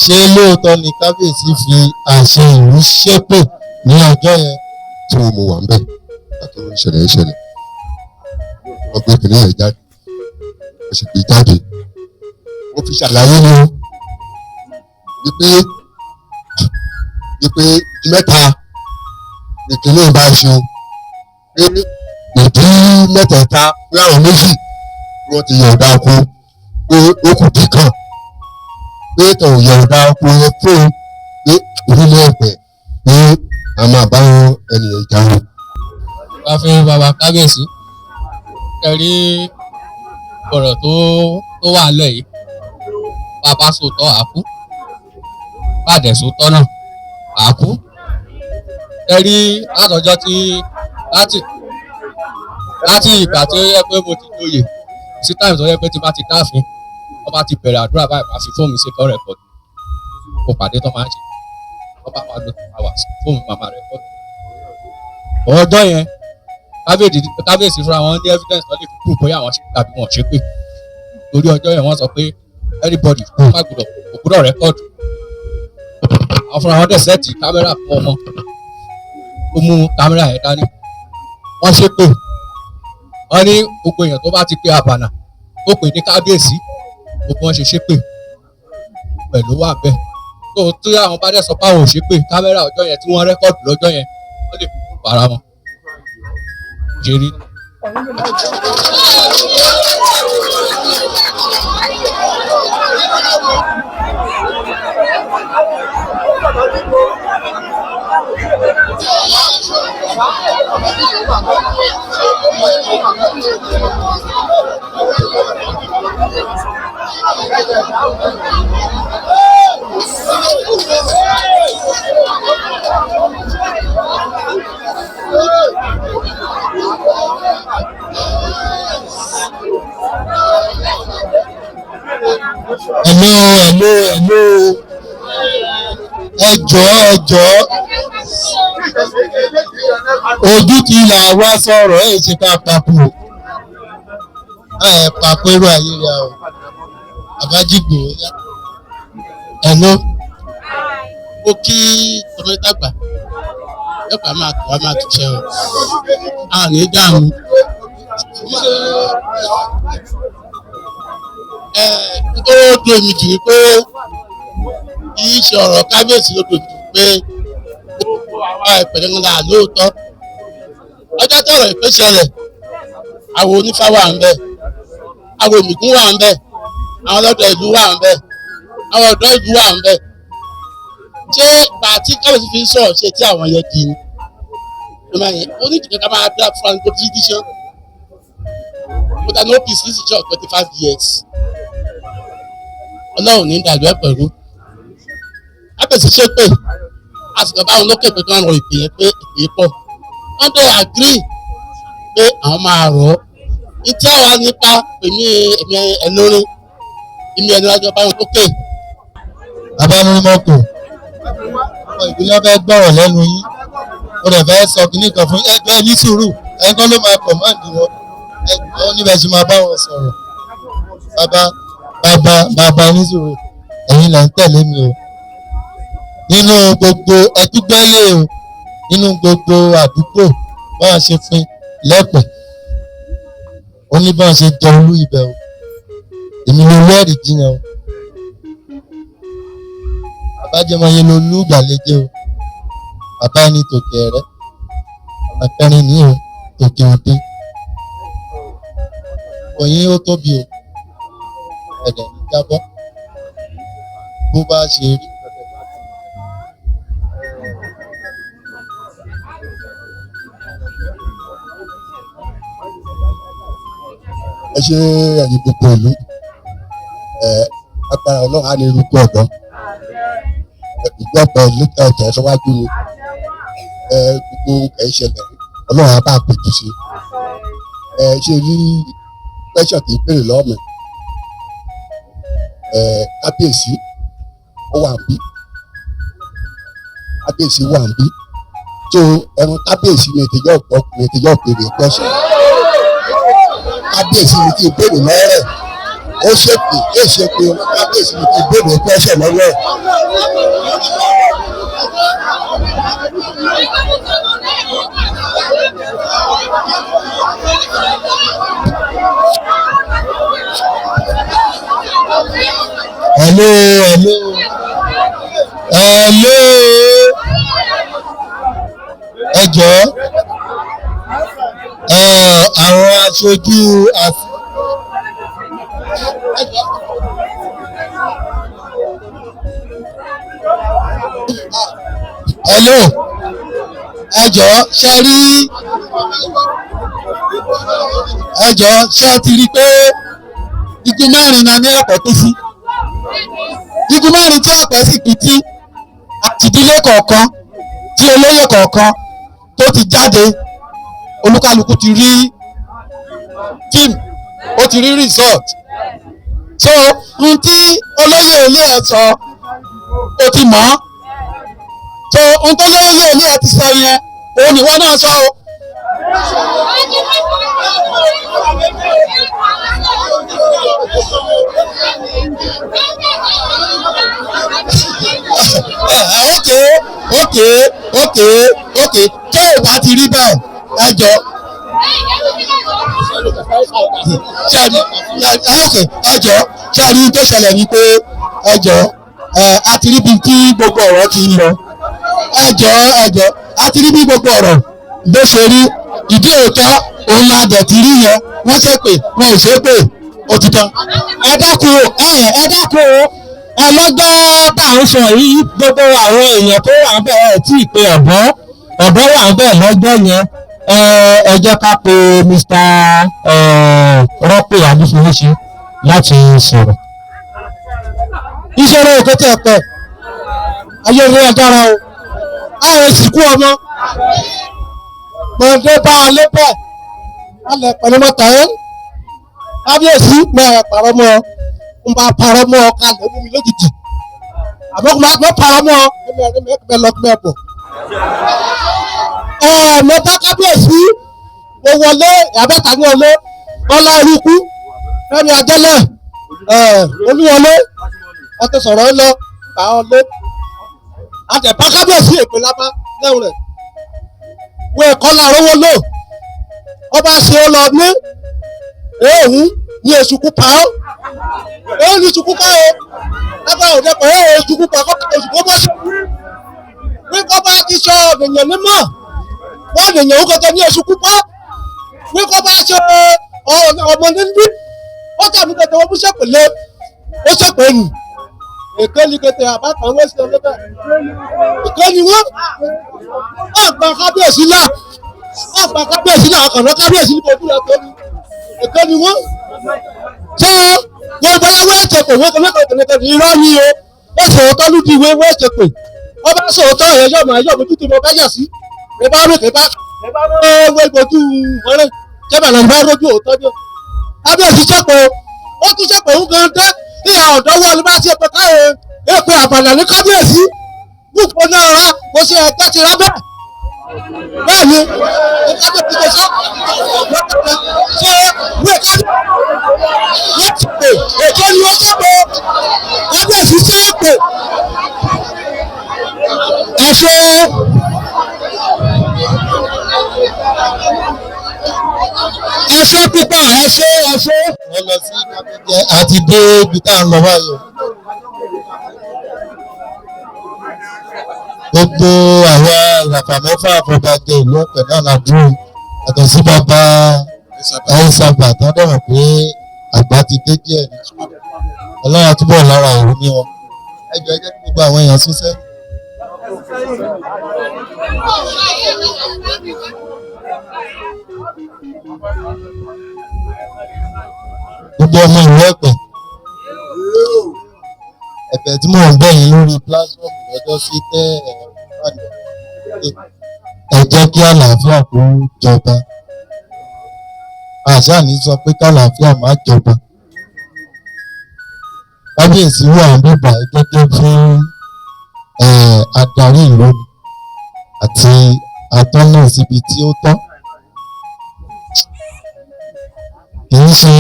ṣé lóòótọ́ ni kábíyèsí fi àṣẹ ìlú ṣépè ní ọjọ́ yẹn. tí mo wà ń bẹ̀ àti ìṣẹ̀lẹ̀ wọ́n gbé kìnìún yẹn jáde wọ́n sì gbé jáde wọ́n fi ṣàlàyé ni o wípé mẹ́ta ìkìlẹ̀ bá ṣe pé ìdí mẹ́tẹ̀ẹ̀ta pé àwọn méjì wọ́n ti yọ̀ǹda oko pé ó kù bí kan pé tàn yọ̀ǹda oko yẹn fún pé orílẹ̀ èdè pé a máa bá ẹnìyàn jáwé. wá fi bàbá kábíyèsí kẹrí ọ̀rọ̀ tó wà lẹ̀ yìí bàbá sòótọ́ àkú bàdẹ̀ sòótọ́ náà àkú kẹrí látọjọ́ tí láti ìgbà tí ó yẹ pé mo ti lóye sí táìmù tó yẹ pé tí bá ti dáàfin wọ́n bá ti bẹ̀rẹ̀ àdúrà báyìí máa fi fóònù ṣe kọ́ rẹ̀kọ́dù kò pàdé tó máa ń ṣe wọ́n bá máa lo fóònù màmá rẹ̀kọ́dù. ọjọ́ yẹn kábíyèsí fúnra wọn ní evidence tó lè fi kúrò bóyá àwọn ṣe tàbí wọn ṣe pé torí ọjọ́ yẹn wọ́n sọ pé anybody má gbọ́dọ̀ rẹ̀kọ́dù. àwọn fúnra wọn dẹ̀ sẹ́ẹ̀tì kámẹ́rà fún ọmọ ó mú kámẹ́rà yẹn dání wọ́n ṣe pé wọ́n ní gbogbo èèyàn tó bá ti pé àbànà tó pè ní kábíyèsí gbogbo wọn ṣe ṣépè pẹ̀lú wà bẹ́ẹ̀ tó tí àwọn bá dẹ̀ sọ pé àwọn ò ṣépè kámẹ́rà ọjọ́ yẹn tí wọ́n rẹ́kọ̀dù lọ́jọ́ yẹn wọ́n lè fi para wọn ṣe rí. Hello. Ẹjọ́ ojú ti là wá sọ̀rọ̀ ẹ̀ ṣe ká papò ẹ̀ papò irú ayé rẹ̀ o Àbájígbò ẹ̀lọ́ ó kí tọmọdàgbà ẹ̀pà máa tó wá máa tó ṣe ọ́ a ní dààmú. Ó dùn mí jù pé kì í ṣe ọ̀rọ̀ kábíyèsí ló dùn jù pé ìpẹ̀lẹ́ ńlá lóòótọ́ ọjọ́ tọ̀rọ̀ ìpè ṣẹlẹ̀ àwọn onífá wà ń bẹ̀ àwọn òmìgún wà ń bẹ̀ àwọn ọlọ́dọ̀ ìlú wà ń bẹ̀ àwọn ọ̀dọ́ ìlú wà ń bẹ̀ ṣé bàtí kábíyèsí fi ń sọ̀rọ̀ ṣe tí àwọn yẹn di ni onídìí ká máa dá fún àwọn tó ti díṣẹ́ but I know peace this is just 25 years ọlọ́run ní ìdàgbé pẹ̀lú kábíyèsí ṣe pé a sì lọ bá àwọn lókè pé kí wọ́n rọ ìpè yẹn pé ìpè pọ̀ wọ́n dẹ̀ agree pé àwọn máa rọ̀ ọ́ ìtí àwa nípa èmi ẹlórin èmi ẹni wájú ọba wọn lókè. abánimọ́kò ọmọ ìpínlẹ̀ fẹ́ gbọ́rọ̀ lẹ́nu yín ó rẹ̀ fẹ́ sọ kínní kan fún ẹgbẹ́ ní sùúrù ẹgbẹ́ ló máa pọ̀ máa ń dùn wọn ẹgbẹ́ níbẹ̀ ṣe máa bá wọn sọ̀rọ̀ bàbá ní sùúrù ẹ̀yin là ń tẹ̀lé mi o nínú gbogbo ẹtúgbẹ́lẹ̀ o nínú gbogbo àdúgbò báwa ṣe fún lẹ́pẹ̀ ó ní báwa ṣe jẹ olú ibẹ̀ o èmi ló lẹ́rìí jiyàn o àbájẹmọye ló lú ìgbàlejò o bàbá ẹni tòkè ẹ̀rẹ́ àpẹrin ní o tòkè òde òyìn ó tóbi o ẹ̀dẹ̀ ní jábọ́ bó bá ṣe rí. ẹ ṣe ẹ̀yin gbogbo ìlú agbára ọlọ́run á ní irúgbó ọ̀dọ́ ìgbọ́pọ̀ lẹ́tà ọ̀tẹ̀ síwájú ni gbogbo ẹ̀ ṣẹlẹ̀ ọlọ́run á bá pètù sí ṣe rí pẹ́ṣọ̀ kì í béèrè lọ́mọ kábíyèsí ó wà ń bí kábíyèsí wà ń bí tó ẹran kábíyèsí ni ètèjọ́ ọ̀pọ̀ ètèjọ́ òkèèrè pẹ́ṣọ̀ kábíyèsí ni kí n béèrè lọ́rẹ̀ ó ṣèpè kábíyèsí ni kí n béèrè pẹ́ṣọ̀ lọ́wọ́ hello ẹ jọ̀ọ́ àwọn aṣojú hello ẹ jọ̀ọ́ ṣe rí ẹ jọ̀ọ́ ṣe ti rí pé igun mẹ́rin náà ní ọ̀pọ̀ tó sí igun mẹ́rin tí ọ̀pọ̀ sì kú tí àtìdílé kọ̀ọ̀kan tí olóyè kọ̀ọ̀kan tó ti jáde olúkálukú ti rí fíìmù ó ti rí result so ohun tí olóyè ilé ẹ̀ sọ ó ti mọ̀ ọ́ so ohun tó olóyè ilé ẹ̀ ti sọ yẹn òun ìwọ náà sọ o. Okay tó o bá ti rí bẹ́ẹ̀ ẹ jọ ṣáàrí tó ṣẹlẹ̀ ni pé ẹ jọ a ti rí bí tí gbogbo ọ̀rọ̀ ti ń lọ ẹ jọ a ti rí bí gbogbo ọ̀rọ̀ bó ṣe rí ìdí òótọ́ òun la dẹ̀ ti rí yẹn wọ́n ṣe pé wọn ò ṣe pé ó ti tán. ẹ dákun ẹlọ́gbọ́n tá à ń sọ yìí gbogbo àwọn èèyàn tó wà ń bẹ̀ ẹ̀ tí ì pe ọ̀dọ́ wà ń bẹ̀ lọ́jọ́ yẹn ẹ jẹ́ ká pe Mr. Rọ́pẹ́ Adéfúnṣe láti sọ̀rọ̀. ìṣòro òkè tẹ̀ pẹ̀ ayé ìwé ẹ̀dára o àwọn ìsìnkú ọmọ mọ̀ọ́dé bá a lé bẹ́ẹ̀ a lè pẹ̀lú mọ́ta ẹ̀ kábíyèsí mọ̀ ẹ̀ pàrọ̀ mọ́ n bá parọ́ mọ́ ọ ká lè mú mi lójijì àmọ́ kò máa parọ́ mọ́ ọ ẹ̀mẹ́ lọ́kùnrin ẹ̀bọ̀. mo bá kábíyèsí mo wọlé ìyàbẹ̀ta ní ọlé ọlá irúkú fẹ́mi adẹ́lẹ̀ Olúwọlé wọ́n ti sọ̀rọ̀ lọ àwọn lé àtẹ̀bá kábíyèsí èpè lápá lẹ́hùn rẹ̀ wọ́n ẹ̀kọ́ làrówó lò ọba ṣe ó lọ ní èèhùn ní èṣù kúpa ó èèhùn ní èṣù kúpa ó lábá òde pẹ̀lú èṣù kúpa kọ́kọ́ èṣù kúpa ṣe wí kọ́ bá ti sọ ènìyàn nímọ̀ wọ́n ènìyàn ó kọjá ní èṣù kúpa wí kọ́ bá ṣe ọmọ nílùú ó tàbí tètè wọ́n mú ṣèpèlé ó ṣèpèlú èké ni kété àbákan wọ́n ṣe lébẹ̀ èké ni wọ́n àgbà kábíyèsí náà ọkàn náà kábíyèsí ní ojú rẹ̀ tó ní èké ni wọ́n ṣé wọ́n bá wọ́n ṣèpè wọ́n kọ́mẹ́kọ̀ọ́ irọ́ ni o ó sòótọ́ lùdí ìwé wọ́n ṣèpè wọ́n bá sòótọ́ ẹ̀yẹ yọ̀mọ̀ ayọ̀mọ̀ títí mo bá yẹ̀ sí ẹ bá rí kébá wọ́n gbójú wọlé jẹ́bẹ̀ lọ́nà bá rójú òótọ́ ní kábíyèsí ṣèpè ó tún ṣèpè ń gan dé ìhà ọ̀dọ́ wọlé bá ṣe pé káyọ̀ èpè àbàlẹ̀ ní kábíyèsí gbùgbọ́ náà rà mo ṣe ẹgbẹ́ ti rà bẹ́ẹ̀ bẹ́ẹ̀ ni kábíyèsí kò sọ ṣé wíwẹ̀ kábíyèsí ṣèpè èké ni wọ́n ṣèpè kábíyèsí ṣèpè ẹ ṣe. Ẹ ṣe púpọ̀ ẹ ṣe. Wọ́n lọ sí kábíyèsí àti dé ibi tá à ń lọ báyìí. Gbogbo àwọn ìràpà mẹ́fà àfọ̀bàjẹ́ ìlú ọ̀pẹ̀ náà la dúró yàtọ̀ sí bàbá ẹ̀ẹ́sàgbà tó dẹ̀rọ̀ pé àgbà ti dé díẹ̀ ní ọlọ́run túbọ̀ lára ìrú ní wọn. Ẹ jẹ́ kí gbogbo àwọn èèyàn sún sẹ́yìn. Gbogbo ọmọ ìlú ọ̀pẹ̀ ẹ̀bẹ̀ tí mò ń bẹ̀ yín lórí platform lọ́jọ́ sí tẹ́ ẹ jẹ́ kí àlàáfíà kó jọba àṣà ní sọ pé kàlàáfíà má jọba kábíyèsí wà ń bíbà gẹ́gẹ́ fún adarí ìlú àti atọ́nà síbi tí ó tọ́ kì í ṣe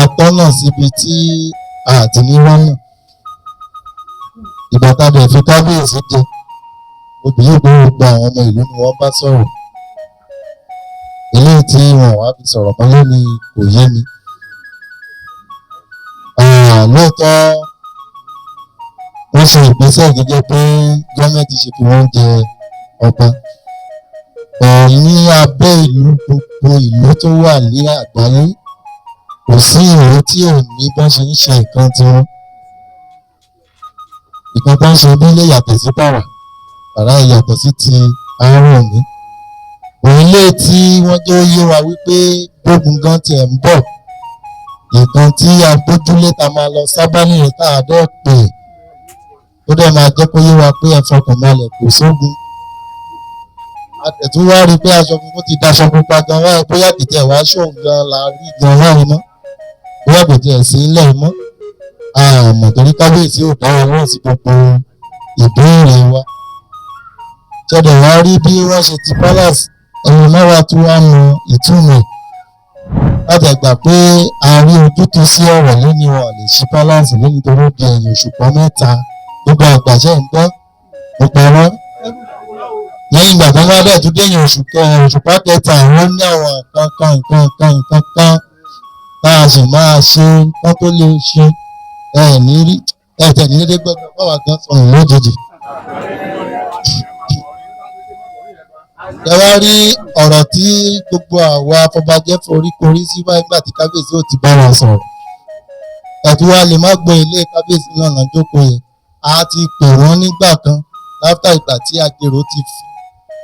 atọ́nà síbi tí àti ní rọ́nà ìgbà tá a bẹ̀ fi kábíyèsí jẹ obìnrin gbogbo àwọn ọmọ ìlú ni wọ́n bá sọ̀rọ̀ eléyìí tí wọn wá fi sọ̀rọ̀ kan lónìí kò yé mi lóòótọ́ wọ́n ṣe ìgbésẹ̀ gẹ́gẹ́ pé gọ́ọ̀mẹ̀ntì ṣe fi wọ́n jẹ ọba ní abẹ́ ìlú gbogbo ìlú tó wà ní àgbáyé kò sí ìlú tí ò ní bọ́n ṣe ń ṣe nǹkan tiwọn nǹkan tó ń ṣe nílé yàtọ̀ sí pàrà yàtọ̀ sí ti àárọ̀ mi òrùlé tí wọ́n jẹ́ ó yé wa wípé gbógun gan tiẹ̀ ń bọ̀ nǹkan tí agbójúlé ta máa lọ sábà nìyẹn tá a dẹ́ pè ó dẹ̀ máa jẹ́ kó yé wa pé ẹ fọkàn balẹ̀ kò sógun àtẹ̀tún wá rí i pé aṣọ funfun ti daṣọ pupa gan wáyé bóyá kìtì ẹ̀ wá ṣóun gan la rí gan wáyé mọ́ bóyá kìtì ẹ̀ sí ilẹ̀ mọ́ àmọ̀ torí kábíyèsí ò dá wọn náà sí gbogbo ìbéèrè wa ṣẹ̀dẹ̀ wá rí bí wọ́n ṣe ti palace ẹni mẹ́wàá tí wọ́n mọ ìtumọ̀ láti gbà pé a rí ojútùú sí ọ̀rọ̀ lónìí wọn lè ṣí palace lónìí torí di ẹ̀yìn òṣùpá mẹ́ta gbogbo àgbàṣe ń gbọ́ mo parọ́ lẹ́yìn ìgbà tó wá dẹ̀ tún dẹ̀yìn òṣùpá kẹta àwọn ní àwọn nǹkan kan tá a sì máa ṣe wọ́n tó lè ṣe ní rí tẹ̀ ní dédé gbọ́dọ̀ báwa gan sọnù lójijì. ẹ wá rí ọ̀rọ̀ tí gbogbo àwa afọbajẹ́ foríkorí sí báyìí gbà tí kábíyèsí ò ti bá wa sọ̀rọ̀ ẹ̀tún wa lè má gbọ́ ilé kábíyèsí náà lọ́jọ́kọ̀ yẹn a ti pè wọ́n nígbà kan láfítà ìgbà tí agbèrò ti fi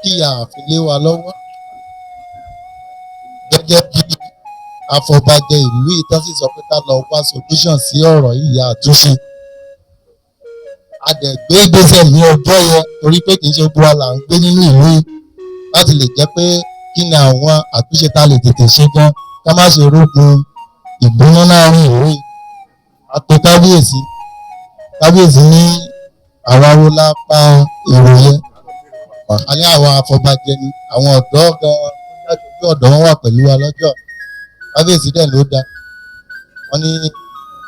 kíyà àfilé wa lọ́wọ́ gẹ́gẹ́ bí afọbajẹ́ ìlú ìtọ́sí sọ pé ká lọ wá solution sí ọ̀rọ̀ yìí àtúnṣe a dẹ̀ gbé ìgbésẹ̀ ní ọjọ́ yẹn torí pé kì í ṣe gbogbo wa là ń gbé nínú ìlú yìí láti lè jẹ́ pé kí ni àwọn àtúnṣe tá a lè tètè ṣe gan ká má ṣe rógun ìgbóná láàrin ìlú yìí àpè kábíyèsí ní àwa wo la pa èrò yẹn a ní àwọn afọbajẹ ni àwọn ọ̀dọ́ gan bí ọ̀dọ́ wọn wà pẹ̀lú wa lọ́jọ́ kábíyèsí dẹ̀ ló dá wọ́n ní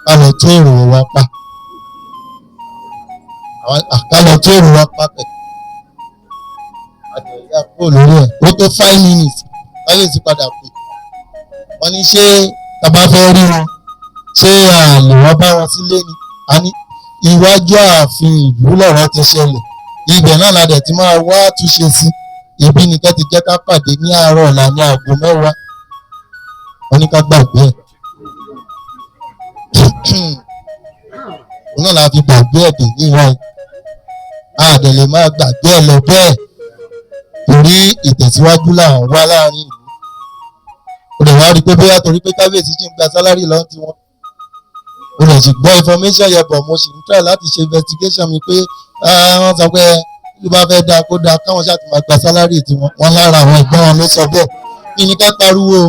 ká lọ tó èrò wa pa ká lọ tó èrò wa pa pẹ̀ àjẹ̀yà kúrò lórí ẹ̀ ó tó 5 minutes kábíyèsí padà pè wọ́n ní ṣé tàbá fẹ́ rí wọn ṣé àlè wọn bá wọn sílé ni a ní iwájú ààfin ìlú lọ̀rọ̀ ti ṣẹlẹ̀ ibẹ̀ náà la dẹ̀ ti máa wá túnṣe sí ibi ni kẹ́ ti jẹ́ ká pàdé ní àárọ̀ ọ̀la ní aago 10 wọ́n ní ká gbàgbé ẹ̀ òun náà la fi gbàgbé ẹ̀ dè ní ìwọ̀n àdẹ̀ lè máa gbàgbé ẹ̀ lọ bẹ́ẹ̀ torí ìtẹ̀síwájú là ń wá láàrin ìlú o lè wá rí pé bóyá torí pé kábíyèsí ṣì ń gba sálárì lọ́wọ́ tí wọ́n o lè sì gbọ́ information yẹn bọ̀ mo sì ń try láti ṣe investigation mi pé wọ́n sọ pé bí bá fẹ́ dáa kó dáa káwọn ṣáà ti máa gba sálárì tí wọ́n lára àwọn ẹ̀gbọ́n wọn ló sọ bẹ́ẹ̀ kí ni ká pariwo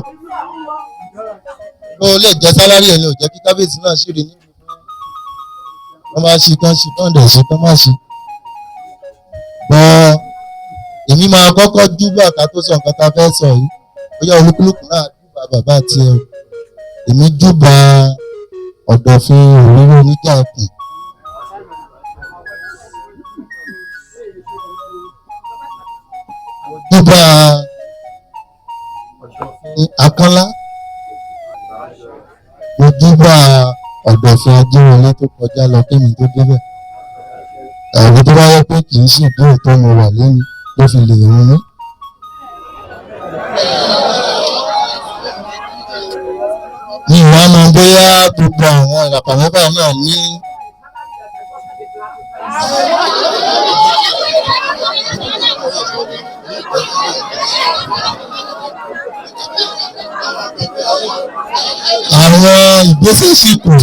o lè jẹ́ sálárì ẹ̀ ni ò jẹ́ kí kábíyèsí náà ṣì rí nínú wọ́n máa ṣe kán dẹ̀ ṣe kán má ṣe bọ́ èmi máa kọ́kọ́ júbà ká tó sọ nǹkan tá a fẹ́ sọ yìí bóyá olúkúlùkù náà júbà bàbá tiẹ̀ o èmi júbà ọ̀dọ̀fin òróró oníjà ẹkùn júbà ọ̀dọ̀fin akánlá mo júbà ọ̀dọ̀fin ajéwọlé tó kọjá lọ kémi tó débẹ̀ àwọn tó bá yẹ pé kì í sì dúró tó mo wà lẹ́yìn ló fi lè rún mí. ní ìwà máa bóyá gbogbo àwọn ìràpà mẹ́fà náà ní àwọn ìgbésẹ̀ sì kù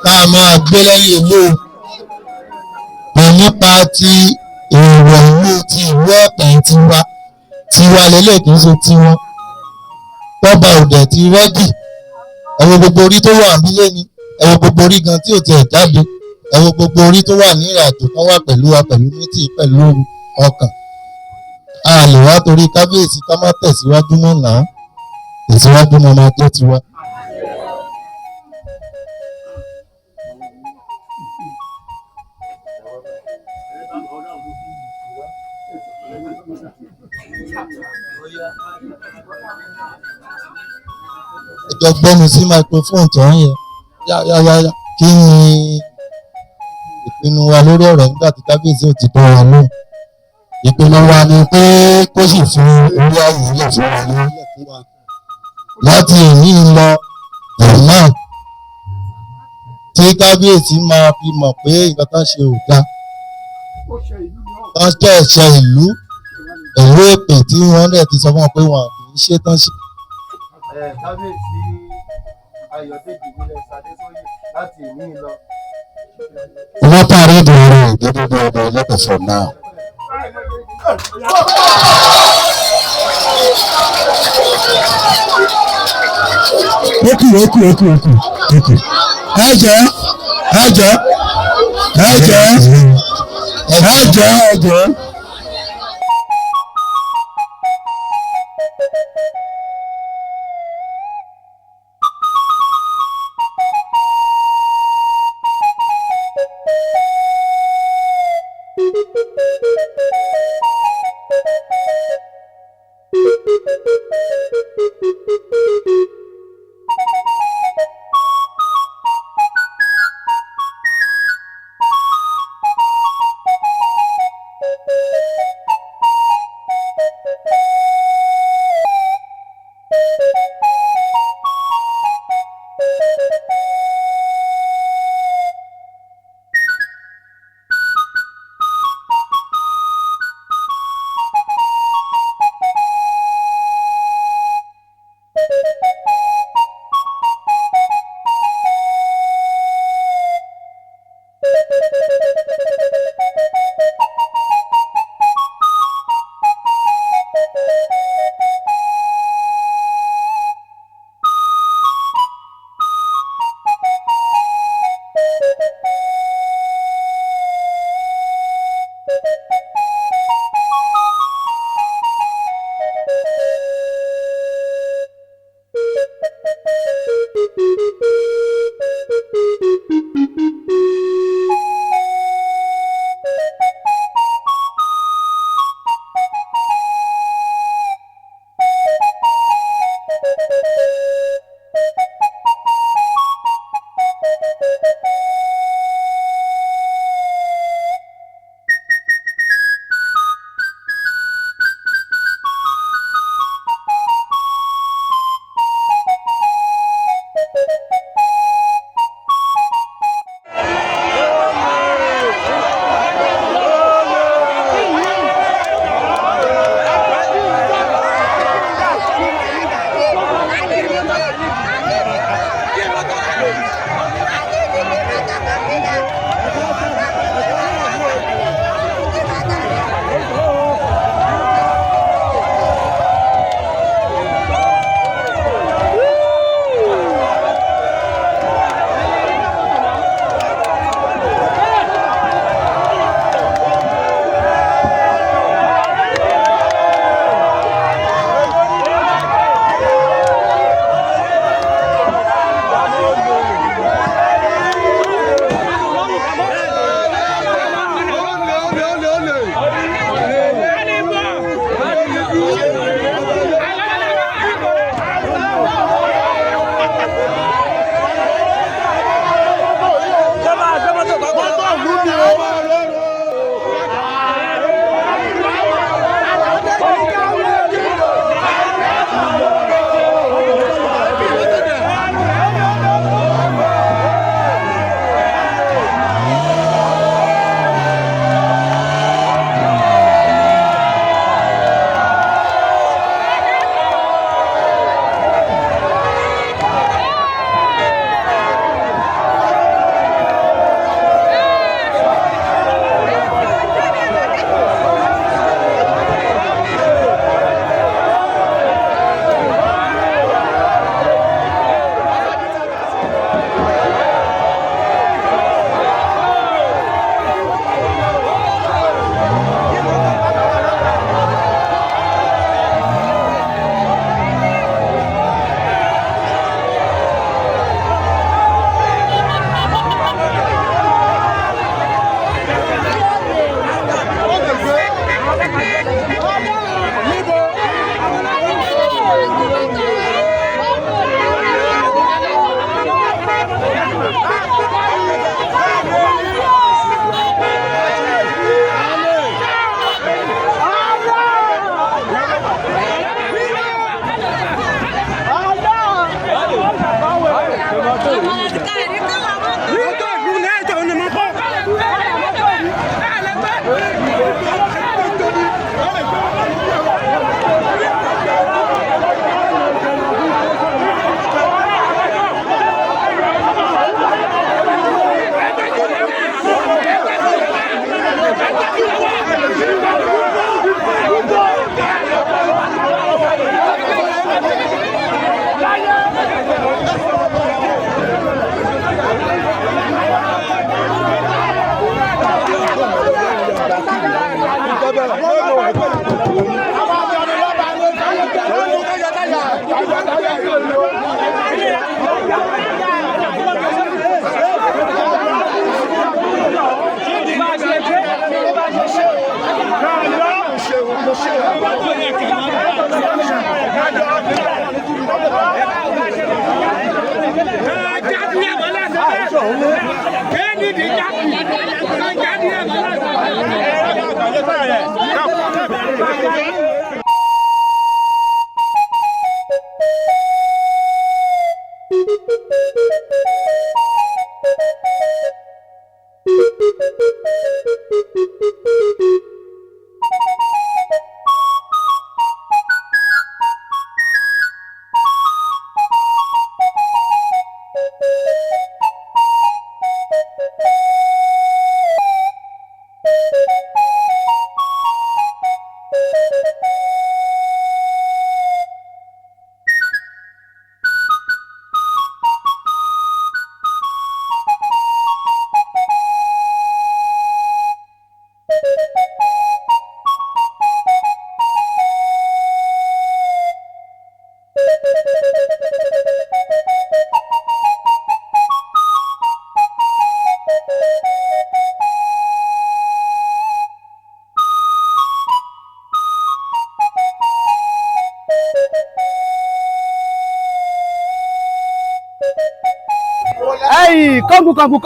tá a máa gbé lẹ́yìn ìlú nípa ti èrò ìlú ti ìlú ọ̀pẹ̀ tiwa lélẹ̀ kì í ṣe tiwọn tọ́ba òdẹ̀ ti rẹ́dì ẹ̀wọ̀ gbogbo orí tó wà nílé ni ẹ̀wọ̀ gbogbo orí gan tí ò tiẹ̀ jáde ẹ̀wọ̀ gbogbo orí tó wà ní ìrìnàjò kan wà pẹ̀lú wa pẹ̀lú mítì pẹ̀lú ọkàn a lè wá torí kábíyèsí ká má tẹ̀síwájú mọ́ náà tẹ̀síwájú mọ́ máa jẹ́ tiwa. ẹjọ gbẹnu sí microphone tó ń yẹ yáyáyá kí ni ìpinnu wa lórí ọ̀rọ̀ nígbà tí kábíyèsí ò ti bọ́ wa lóhùn. ìpinnu wa ni pé kó sì fún orí ààyè lè fún wa lóhùn láti èyí lọ ẹ̀rù náà tí kábíyèsí máa fi mọ̀ pé nǹkan kan ṣe ò dáa wọ́n jẹ́ ẹ̀ṣẹ̀ ìlú ẹ̀rọ èpè tí wọ́n dẹ̀ ti sọ fún wọn pé wọn kì í ṣe tán ṣe. kábíyèsí ayọ̀dèjì nílẹ̀ sadésóyè láti ìní lọ. wọ́n parí ìdúró gẹ́gẹ́ bí ọba ẹlẹ́pẹ̀ for now. Oku ẹ jẹ́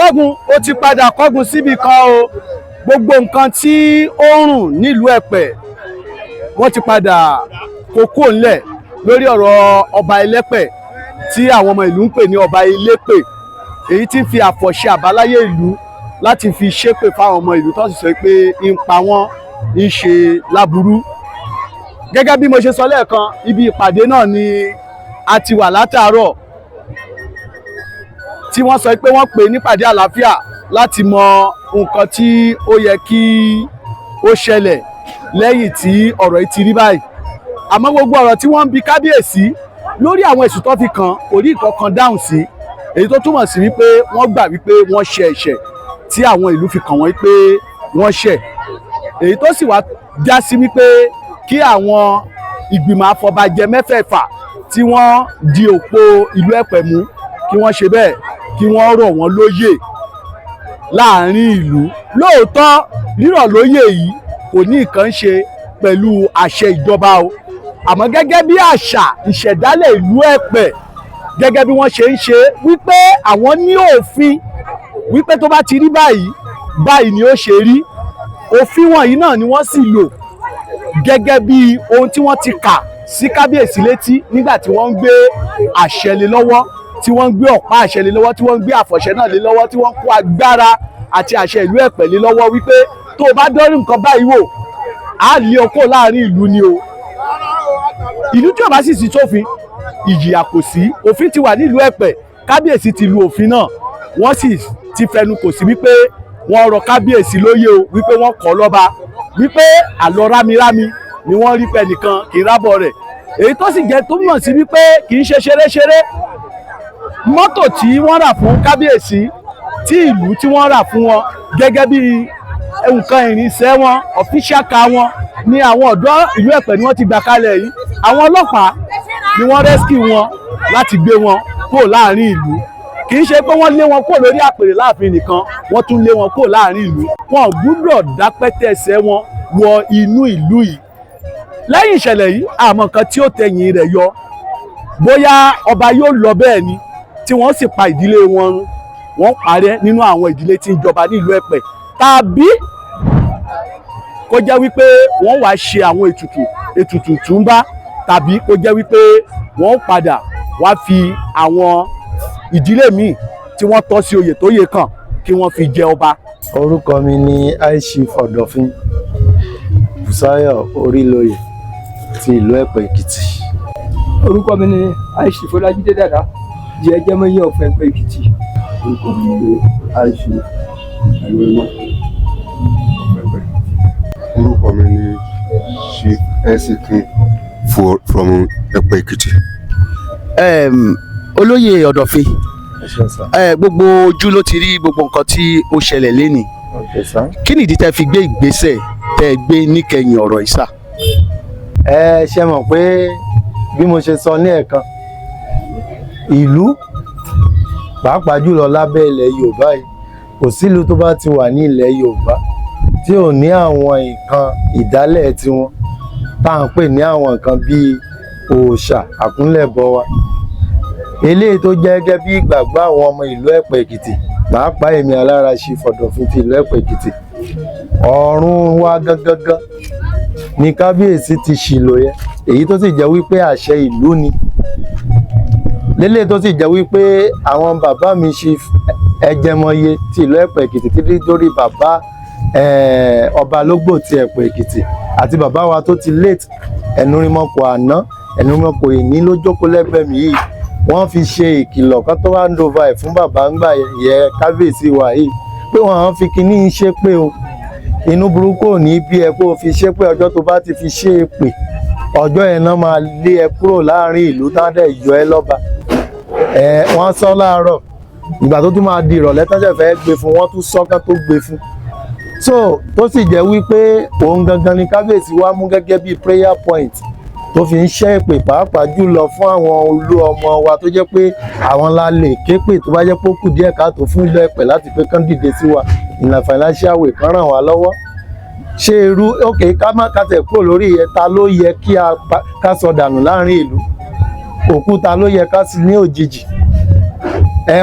kọ́gun ó ti padà kọ́gun síbi kan o gbogbo nǹkan tí ó rùn nílùú Ẹ̀pẹ́ wọ́n ti padà kókó ńlẹ̀ lórí ọ̀rọ̀ ọba Ẹlẹ́pẹ̀ tí àwọn ọmọ ìlú ń pè ní ọba Elépè èyí tí ń fi àfọ̀ṣẹ àbáláyé ìlú láti fi ṣépè fáwọn ọmọ ìlú tó sì sọ pé ń pa wọ́n ń ṣe láburú. Gẹ́gẹ́ bí mo ṣe sọ lẹ́ẹ̀kan ibi ìpàdé náà ni a ti wà látàárọ̀ tí wọ́n sọ pé wọ́n pè nípàdé àlàáfíà láti mọ nǹkan tí ó yẹ kí ó ṣẹlẹ̀ lẹ́yìn tí ọ̀rọ̀ yìí ti rí báyìí. Àmọ́ gbogbo ọ̀rọ̀ tí wọ́n ń bi kábíyèsí lórí àwọn ẹ̀sùn tó fi kàn kò rí nǹkan kan dáhùn sí èyí tó túmọ̀ sí wípé wọ́n gbà wípé wọ́n ṣe ẹ̀ṣẹ̀ tí àwọn ìlú fi kàn wọ́n wípé wọ́n ṣẹ̀ èyí tó sì wá já sí wípé kí àwọn ìgbìmọ̀ afọbajẹ mẹ́fẹ̀ẹ̀fà tí wọ́n di òpó ìlú Ẹ̀pẹ́ mú kí wọ́n ṣe bẹ́ẹ̀ kí wọ́n rọ̀ wọ́n lóyè láàrin ìlú. Lóòótọ́ rírọ̀ lóyè yìí kò ní nǹkan ṣe pẹ̀lú àṣẹ ìjọba o àmọ́ gẹ́gẹ́ bí àṣà ìṣẹ̀dálẹ̀ ìlú Ẹ̀pẹ́ gẹ́gẹ́ bí wọ́n ṣe ń ṣe wípé àwọn ní òfin wípé tó bá ti rí báyìí báyìí ni ó ṣe rí òfin wọ̀nyí náà ni wọ́n sì lò gẹ́gẹ́ bí ohun tí wọ́n ti kà sí kábíyèsí létí nígbà tí wọ́n ń gbé àṣẹ lé lọ́wọ́ tí wọ́n ń gbé ọ̀pá àṣẹ lé lọ́wọ́ tí wọ́n ń gbé àfọ̀ṣẹ náà lé lọ́wọ́ tí wọ́n ń kó agbára àti àṣẹ ìlú Ẹ̀pẹ́ lé lọ́wọ́ wípé tó o bá dọ́rí nǹkan báyìí wò á lé ọkọ̀ láàrin ìlú ni o ìlú tí ó bá sì sí sófin ìjìyà kò sí òfin ti wà nílùú Ẹ̀pẹ́ kábíyèsí ti lu òfin náà wọ́n sì ti fẹnu kò sí wípé wọ́n rọ kábíyèsí lóyè o wípé wọ́n kọ́ lọ́ba wípé àlọ́ rámirámi ni wọ́n rí pẹ́ nìkan kì í rábọ̀ rẹ̀ èyí tó sì jẹ́ tó mọ̀ sí wípé kì í ṣe ṣeréṣeré mọ́tò tí wọ́n rà fún kábíyèsí tí ìlú tí wọ́n rà fún wọn gẹ́gẹ́ bí nǹkan ìrìnsẹ̀ wọn official car wọn ni àwọn ọ̀dọ́ ìlú Ẹ̀pẹ́ ni wọ́n ti gbà kalẹ̀ yìí àwọn ọlọ́pàá ni wọ́n rescue wọn láti gbé wọn kúrò láàrin ìlú kì í ṣe pé wọ́n lé wọn kúrò lórí àpèrè láàfin nìkan wọ́n tún lé wọn kúrò láàrin ìlú wọn ò gbúdọ̀ dápẹ́tẹ̀sẹ̀ wọn wọ inú ìlú yìí. Lẹ́yìn ìṣẹ̀lẹ̀ yìí àmọ́ nǹkan tí ó tẹ̀yìn rẹ̀ yọ bóyá ọba yóò lọ bẹ́ẹ̀ ni tí wọ́n sì pa ìdílé wọn run wọ́n parẹ́ nínú àwọn ìdílé tí ń jọba nílùú Ẹ̀pẹ́ tàbí kó jẹ́ wípé wọ́n wá ṣe àwọn ètùtù túnbá tàbí kó jẹ́ wípé wọ́n padà wá fi àwọn ìdílé míì tí wọ́n tọ́ sí oyè tó yẹ kàn kí wọ́n fi jẹ ọba. Orúkọ mi ni Aishif Ọ̀dọ̀fin Bùsáyọ̀ Orílóyè ti ìlú Ẹ̀pẹ́ Èkìtì. Orúkọ mi ni Aishif Ọlájídé Dàda jẹ́ jẹ́mọ́yé ọ̀fẹ́ Ẹ̀pẹ́ Èkìtì. Orúkọ mi ni Aishif Ẹ̀lẹ́mọ̀. Orúkọ mi ni Chief Ẹ̀sìnkín from Ẹ̀pẹ́ Èkìtì. Olóyè Ọ̀dọ̀fin gbogbo ojú ló ti rí gbogbo nǹkan tí ó ṣẹlẹ̀ lénìí kí nìdí tẹ́ fi gbé ìgbésẹ̀ tẹ́ gbé níkẹyìn ọ̀rọ̀ ìsà. Ṣe mọ̀ pé bí mo ṣe sọ ní ẹ̀kan ìlú pàápàá jùlọ lábẹ́ ilẹ̀ Yorùbá yìí kò sílùú tó bá ti wà ní ilẹ̀ Yorùbá tí ò ní àwọn nǹkan ìdálẹ̀ tiwọn tá à ń pè ní àwọn nǹkan bíi òòṣà àkúnlẹ̀bọ wa eléyìí tó jẹ́ gẹ́gẹ́ bí ìgbàgbọ́ àwọn ọmọ ìlú Ẹ̀pẹ́ Èkìtì pàápàá èmi alára ṣe fọ̀dọ̀fin ti ìlú Ẹ̀pẹ́ Èkìtì ọ̀run wa gangan ní kábíyèsí ti ṣìlò yẹn èyí tó sì jẹ́ wípé àṣẹ ìlú ni lélẹ̀ tó sì jẹ́ wípé àwọn bàbá mi ṣe ẹjẹmọye ti ìlú Ẹ̀pẹ́ Èkìtì títí dórí bàbá ọba lógbò ti Ẹ̀pẹ́ Èkìtì àti bàbá wa tó ti late Ẹ̀nùrìmọ̀kọ̀ àná Ẹ̀nùrìmọ̀kọ̀ èní ló jókòó lẹ́gbẹ̀ẹ́ mi yìí wọ́n fi ṣe ìkìlọ̀ kan tó wá ń dova ẹ̀ fún bàbá ńgbà yẹ kábíyèsí wa yìí pé wọ́n fi kinní ṣe pé o inú burúkú ò ní bí ẹ kó o fi ṣe pé ọjọ́ tó bá ti fi ṣe é pè ọjọ́ yẹn náà máa lé ẹ kúrò láàrin ìlú tá dẹ̀ yọ ẹ lọ́ba wọ́n sọ láàárọ̀ ìgbà tó tún máa di ìrọ̀lẹ́ tó ṣẹ̀ fẹ́ gbé fún wọ́n tún sọ́kàn tó gbé fún so tó sì jẹ́ wípé òun gangan ni kábíyèsí wa mú gẹ́gẹ́ bí prayer point tó fi ń ṣẹ́ ìpè pàápàá jùlọ fún àwọn olú ọmọ wa tó jẹ́ pé àwọn la lè ké pè tó bá jẹ́ pé ó kù díẹ̀ káàtó fún ìlú Ẹ̀pẹ́ láti pé kán dìde sí wa ìlànà financial way kan ràn wá lọ́wọ́ ṣe irú òkè ká má kàtẹ̀ kúrò lórí ẹ̀ta ló yẹ kí ká sọ dànù láàrin ìlú òkúta ló yẹ ká sí ní òjijì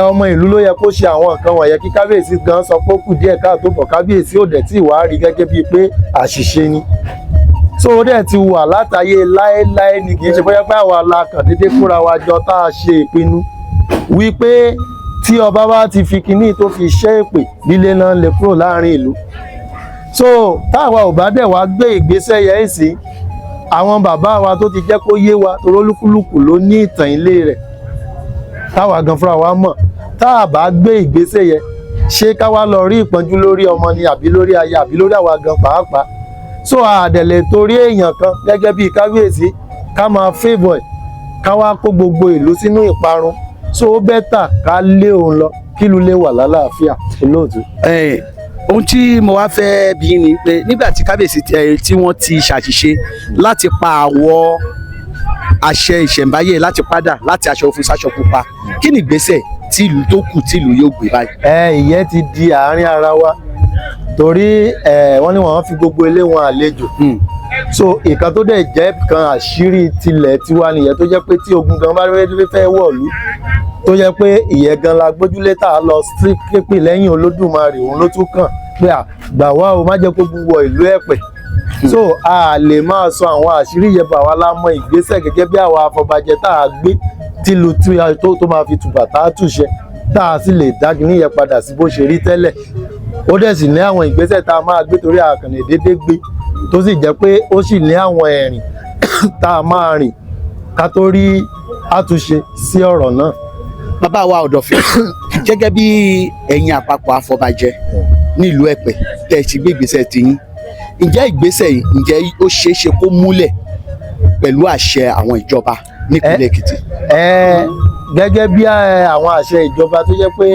ọmọ ìlú ló yẹ kó ṣe àwọn nǹkan wọ̀nyẹn kí kábíyèsí gan sọ pé ó kù díẹ̀ káàtó bọ̀ kábíyèsí ò dẹ̀ tí ìwà rí gẹ́gẹ́ bíi pé àṣìṣe ni so ó dẹ̀ ti wà látàyè láéláé ni kì í ṣe bóyá pé àwa la kàn déédéé kóra wa jọ tá a ṣe ìpinnu wípé tí ọba bá ti fi kinní tó fi ṣẹ́ èpè líle náà lè kúrò láàrin ìlú so táwa ò bá dẹ̀ wá gbé ìgbésẹ̀ yẹn sí àwọn bàbá wa tó ti jẹ́ kó yé wa torí olúkúlùkù ló ní ìtàn ilé rẹ̀ táwa gan fúnra wa mọ̀ tá a bá gbé ìgbésẹ̀ yẹn ṣé ká wá lọ rí ìpọ́njú lórí ọmọ ni àbí lórí aya àbí lórí àwa gan pàápàá so àdẹ̀lẹ̀ torí èèyàn kan gẹ́gẹ́ bíi kábíyèsí ká máa favour ká wá kó gbogbo ìlú sínú ìparun so ó bẹ́tà ká lé òun lọ kí ìlú lè wà lálàáfíà olóòtú. ohun tí mo wá fẹ́ bí ni pé nígbà tí kábíyèsí tí wọ́n ti ṣàṣìṣe láti pa àwọ̀ àṣẹ ìṣẹ̀ǹbáyé láti padà láti aṣọ òfin sáṣọ pupa kí ni ìgbésẹ̀ tí ìlú tó kù tí ìlú yóò gbé báyìí. ìyẹn ti di àárín ara wa torí wọ́n ní wọ́n fi gbogbo ilé wọn àlejò so ìkan tó dẹ̀ jẹ́ kan àṣírí tilẹ̀ tiwa nìyẹn tó jẹ́ pé tí ogun gan bá fẹ́ wọ̀lú tó jẹ́ pé ìyẹn gan la gbójúlé tá a lọ sí képe lẹ́yìn Olódùmarè òun ló tún kàn pé àgbà wa o má jẹ́ kó gun wọ ìlú Ẹ̀pẹ́ so a lè máa sọ àwọn àṣírí yẹn bá wa lámọ ìgbésẹ̀ gẹ́gẹ́ bí àwọn afọbajẹ tá a gbé tìlù tó máa fi tùbà tá a túṣẹ tá a sì lè dá kínní yẹn padà sí bó ṣe rí tẹ́lẹ̀ ó dẹ̀ sì ní àwọn ìgbésẹ̀ tá a máa gbé torí àkànnì déédéé gbé tó sì jẹ́ pé ó sì ní àwọn ẹ̀rìn tá a máa rìn ká tó rí àtúnṣe sí ọ̀rọ̀ náà. bàbá wa Ọ̀dọ̀fin gẹ́gẹ́ bí ẹ̀yin àpapọ̀ afọbajẹ nílùú Ẹ̀pẹ́ tẹ̀ sí gbé ìgbésẹ̀ tiyín ǹjẹ́ ìgbésẹ̀ yìí ǹjẹ́ ó ṣeé ṣe kó múlẹ̀ pẹ̀lú àṣẹ àwọn ìjọba nípínlẹ̀ Èkìtì. gẹ́gẹ́ bí àwọn àṣẹ ìjọba tó jẹ́ pé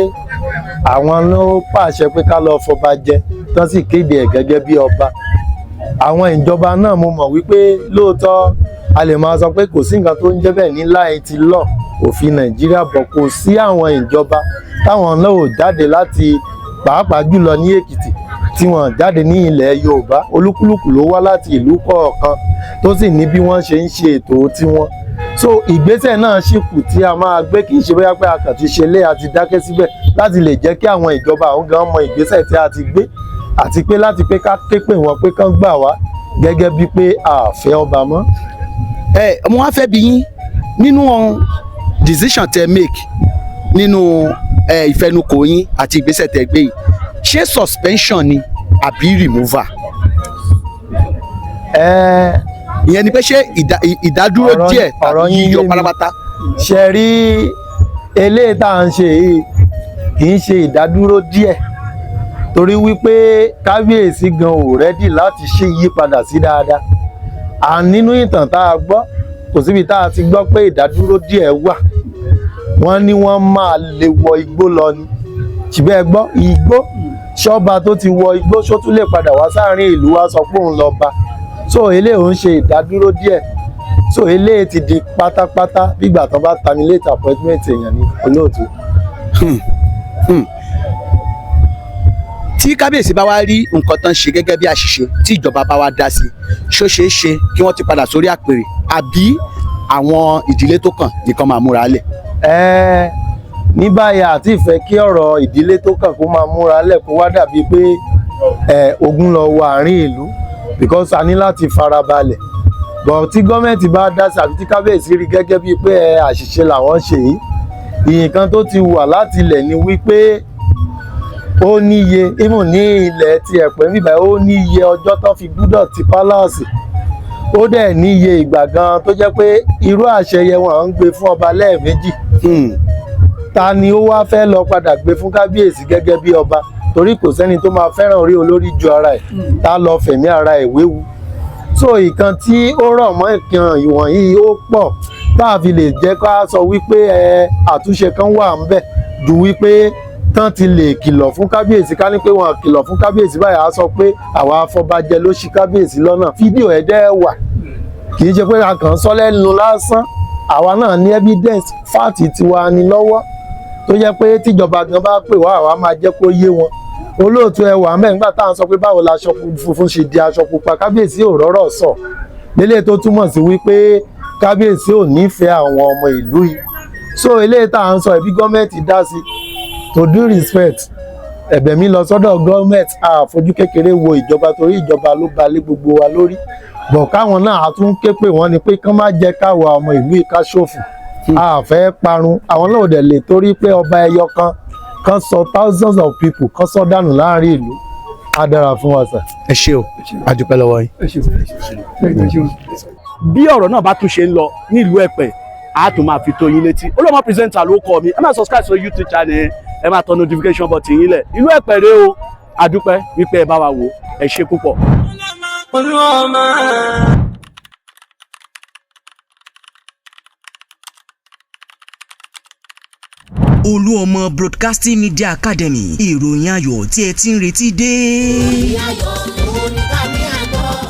àwọn ló pàṣẹ pé ká lọ fọba jẹ tán sì kéde ẹ̀ gẹ́gẹ́ bí ọba àwọn ìjọba náà mo mọ̀ wípé lóòótọ́ a lè máa sọ pé kò sí nǹkan tó ń jẹ́ bẹ́ẹ̀ ní láì ti lọ òfin Nàìjíríà bọ̀ kò sí àwọn ìjọba táwọn náà ò jáde láti pàápàá jùlọ ní Èkìtì tí wọ́n jáde ní ilẹ̀ Yorùbá olúkúlùkù ló wá láti ìlú kọ̀ọ̀kan tó sì ní bí wọ́n ṣe ń ṣe ètò tiwọn so ìgbésẹ̀ náà sì kù tí a máa gbé kì í ṣe bóyá pé a kàn ti ṣe lé àti dákẹ́ síbẹ̀ láti lè jẹ́ kí àwọn ìjọba àwọn gan mọ ìgbésẹ̀ tí a ti gbé àti pé láti pé ká ké pè wọ́n pé kán gbà wá gẹ́gẹ́ bíi pé a fẹ́ ọba mọ́. mo wá fẹ́ bi yín nínú decision tẹ make nínú ìfẹnukò yín àti ìgbésẹ̀ tẹ gbé yìí ṣé suspension ni àbí removal. ìyẹn ni pé ṣé ìdádúró díẹ̀ tàbí yíyọ pátápátá. ṣe rí eléyìí tá à ń ṣe yìí kì í ṣe ìdádúró díẹ̀ torí wípé kábíyèsí gan ò rẹ́dì láti ṣe yípadà sí dáadáa nínú ìtàn tá a gbọ́ kò síbi tá a ti gbọ́ pé ìdádúró díẹ̀ wà wọ́n ní wọ́n máa lè wọ igbó lọ ni ṣùgbọ́n ẹ gbọ́ igbó ṣọ́ba tó ti wọ igbó ṣó tún lè padà wá sáàrin ìlú wa sọ pé òun lọ bá so eléyìí ò ń ṣe ìdádúró díẹ̀ so eléyìí ti di pátápátá bígbà tán bá terminate appointment èèyàn ní olóòtú. tí kábíyèsí bá wá rí nǹkan tán ṣe gẹ́gẹ́ bí àṣìṣe tí ìjọba bá wá dá sí ṣó ṣeé ṣe kí wọ́n ti padà sórí àpèrè àbí àwọn ìdílé tó kàn nìkan máa múra lẹ̀. ní báyìí àti ìfẹ́ kí ọ̀rọ̀ ìdílé tó kàn kó máa múra lẹ̀ kó wá dàbí pé ogun lọ wọ àárín ìlú because a ní láti farabalẹ̀ bọ̀ tí gọ́ọ̀mẹ̀ntì bá dá sí àbí tí kábíyèsí rí gẹ́gẹ́ bíi pé àṣìṣe làwọn ṣe yìí nǹkan tó ti wà láti ilẹ̀ ni wípé ó níye ìmọ̀ ní ilẹ̀ ti ẹ̀pẹ́ bíbá ó níye ọjọ́ tó fi gbúdọ̀ ti pálásì ó dẹ̀ níye ìgbà gan tó jẹ́ pé irú àṣeyẹ wọn ń gbé fún ọba lẹ́ẹ̀mejì ta ni ó wá fẹ́ lọ padà gbé fún kábíyèsí gẹ́gẹ́ bí ọba torí kò sẹ́ni tó máa fẹ́ràn orí olórí ju ara ẹ̀ tá lọ fẹ̀mí ara ẹ̀ wéwu so ìkan tí ó rọ̀ mọ́ ìkan ìwọ̀nyí ó pọ̀ tá a fi lè jẹ́ ká sọ wípé àtúnṣe kan wà ń bẹ̀ ju wípé tán ti lè kìlọ̀ fún kábíyèsí ká ní pé wọn kìlọ̀ fún kábíyèsí báyìí á sọ pé àwa afọbajẹ ló ṣì kábíyèsí lọ́nà fídíò ẹ̀ dẹ́ wà kì í ṣe pé a kàn ń sọ lẹ́nu lásán àwa náà ní evidence fáàtì tiwa ni lọ́wọ́ tó jẹ́ pé tíjọba gan bá pè wá àwa máa jẹ́ kó yé wọn olóòtú ẹwà mẹ́gbà tá à ń sọ pé báwo la aṣọ funfun ṣe di aṣọ pupa kábíyèsí ò rọ́rọ̀ sọ lélẹ̀ tó túmọ̀ sí wípé kábíyèsí ò nífẹ̀ẹ́ àwọn ọmọ ìlú yìí so eléyìí tá à ń sọ ẹbí gọ́ọ̀mẹ̀ntì dá sí to do respect ẹ̀bẹ̀ mi lọ sọ́dọ̀ gọ́ọ̀mẹ̀ntì àfojú kékeré wo ìjọba torí ìjọba ló ba lé gbogbo wa lórí bọ̀ káwọn náà á tún ké pè wọ́n ni pé kán má jẹ́ káwa ọmọ ìlú yìí ká ṣòfò a fẹ́ parun àwọn náà ò dẹ̀ lè torí pé ọba ẹyọ kan sọ thousands of people kan sọ dànù láàrin ìlú á dára fún wa sà. ẹ ṣé o a dúpẹ́ lọ́wọ́ yín. bí ọ̀rọ̀ náà bá tún ṣe ń lọ nílùú Ẹ̀pẹ́ a tún máa fi tó yín létí Olúọmọ pírẹsẹ̀ntà ló kọ́ mi ẹ máa subscribe sí YouTube channel ẹ máa tọ notification button yín lẹ̀ ìlú Ẹ̀pẹ́ rèé o a dúpẹ́ wípé ẹ bá wa wò ẹ ṣé púpọ̀. Olúọmọ Broadcasting Media Academy ìròyìn ayọ̀ tí ẹ ti ń retí dé.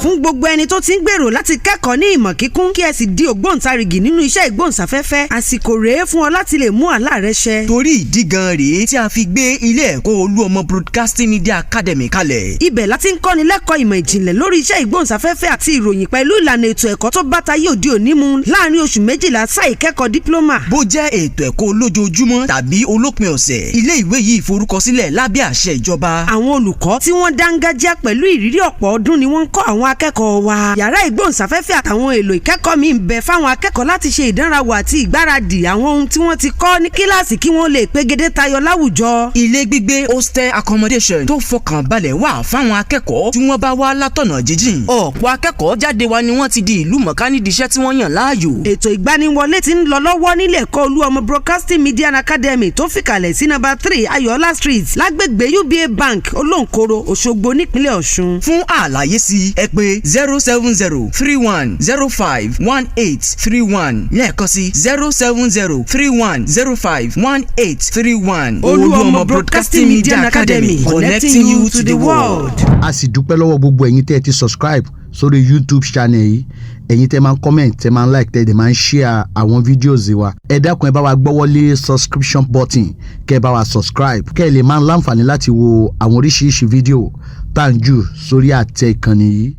Fún gbogbo ẹni tó ti ń gbèrò láti kẹ́kọ̀ọ́ ní ìmọ̀ kíkún kí ẹ sì di ògbóǹtarìgì nínú iṣẹ́ ìgbóhùnsáfẹ́fẹ́ àsìkò rèé fún ọ láti lè mú àlá rẹ ṣẹ. Torí ìdí gan rèé tí a fi gbé ilé ẹ̀kọ́ Olúọmọ Broadcasting Media Academy kalẹ̀. Ibẹ̀ láti ń kọ́ni lẹ́kọ̀ọ́ ìmọ̀ ìjìnlẹ̀ lórí iṣẹ́ ìgbóhùnsáfẹ́fẹ́ àti ìròyìn pẹ̀lú ìlànà ètò ẹ̀kọ́ tó bá tayé òde òní mu láàrin oṣù 12 sáà ìkẹ́kọ̀ọ́ dípílọ́mà. Bó jẹ́ ètò ẹ̀kọ́ olójoojúmọ́ tàbí olópin ọ̀sẹ̀ ilé ìwé yìí forúkọsílẹ̀ lábẹ́ àṣẹ ìjọba. Àwọn olùkọ́ tí wọ́n dángájíá pẹ̀lú ìrírí ọ̀pọ̀ ọdún ni wọ́n ń kọ́ àwọn akẹ́kọ̀ọ́ wa. Yàrá ìgbóhùnsáfẹ́fẹ́ àtàwọn èlò ìkẹ́kọ̀ọ́ mi ń bẹ fáwọn akẹ́kọ̀ọ́ láti ṣe ìdánrawò àti ìgbáradì àwọn ohun tí wọ́n ti kọ́ ní kíláàsì kí wọ́n lè pegedé tayọ láwùjọ. Ilé gbígbé hostel accommodation tó fọkàn balẹ̀ wà fáwọn akẹ́kọ̀ọ́ tí wọ́n bá wá látọ̀nà jíjìn. Ọ̀pọ̀ akẹ́kọ̀ọ́ jáde wa ni wọ́n ti di ìlú mọ̀ká nídìí iṣẹ́ tí wọ́n yàn láàyò. Ètò ìgbaniwọlé ti ń lọ lọ́wọ́ nílé ẹ̀kọ́ Olúọmọ Broadcasting Media Academy tó fìkàlẹ̀ sí number 3 Ayọ̀ọ́lá Street lágbègbè UBA Bank Olóńkòrò Òṣogbo nípínlẹ̀ Ọ̀ṣun. Fún àlàyé sí ẹ pè 07031051831 lẹ́ẹ̀kan sí 07031051831. Olúọmọ Broadcasting Media Academy, connecting you to the world. A sì dúpẹ́ lọ́wọ́ gbogbo ẹ̀yin tẹ́ ẹ ti subscribe sórí YouTube channel yìí ẹ̀yin tẹ́ máa ń comment tẹ́ máa ń like tẹ́ ẹ máa ń share àwọn videos wa ẹ dákun ẹ bá wa gbọ́wọ́lé subscription button kẹ́ ẹ bá wa subscribe kẹ́ ẹ lè máa ń láǹfààní láti wo àwọn oríṣiríṣi fídíò tá à ń jù sórí àtẹ ìkànnì yìí.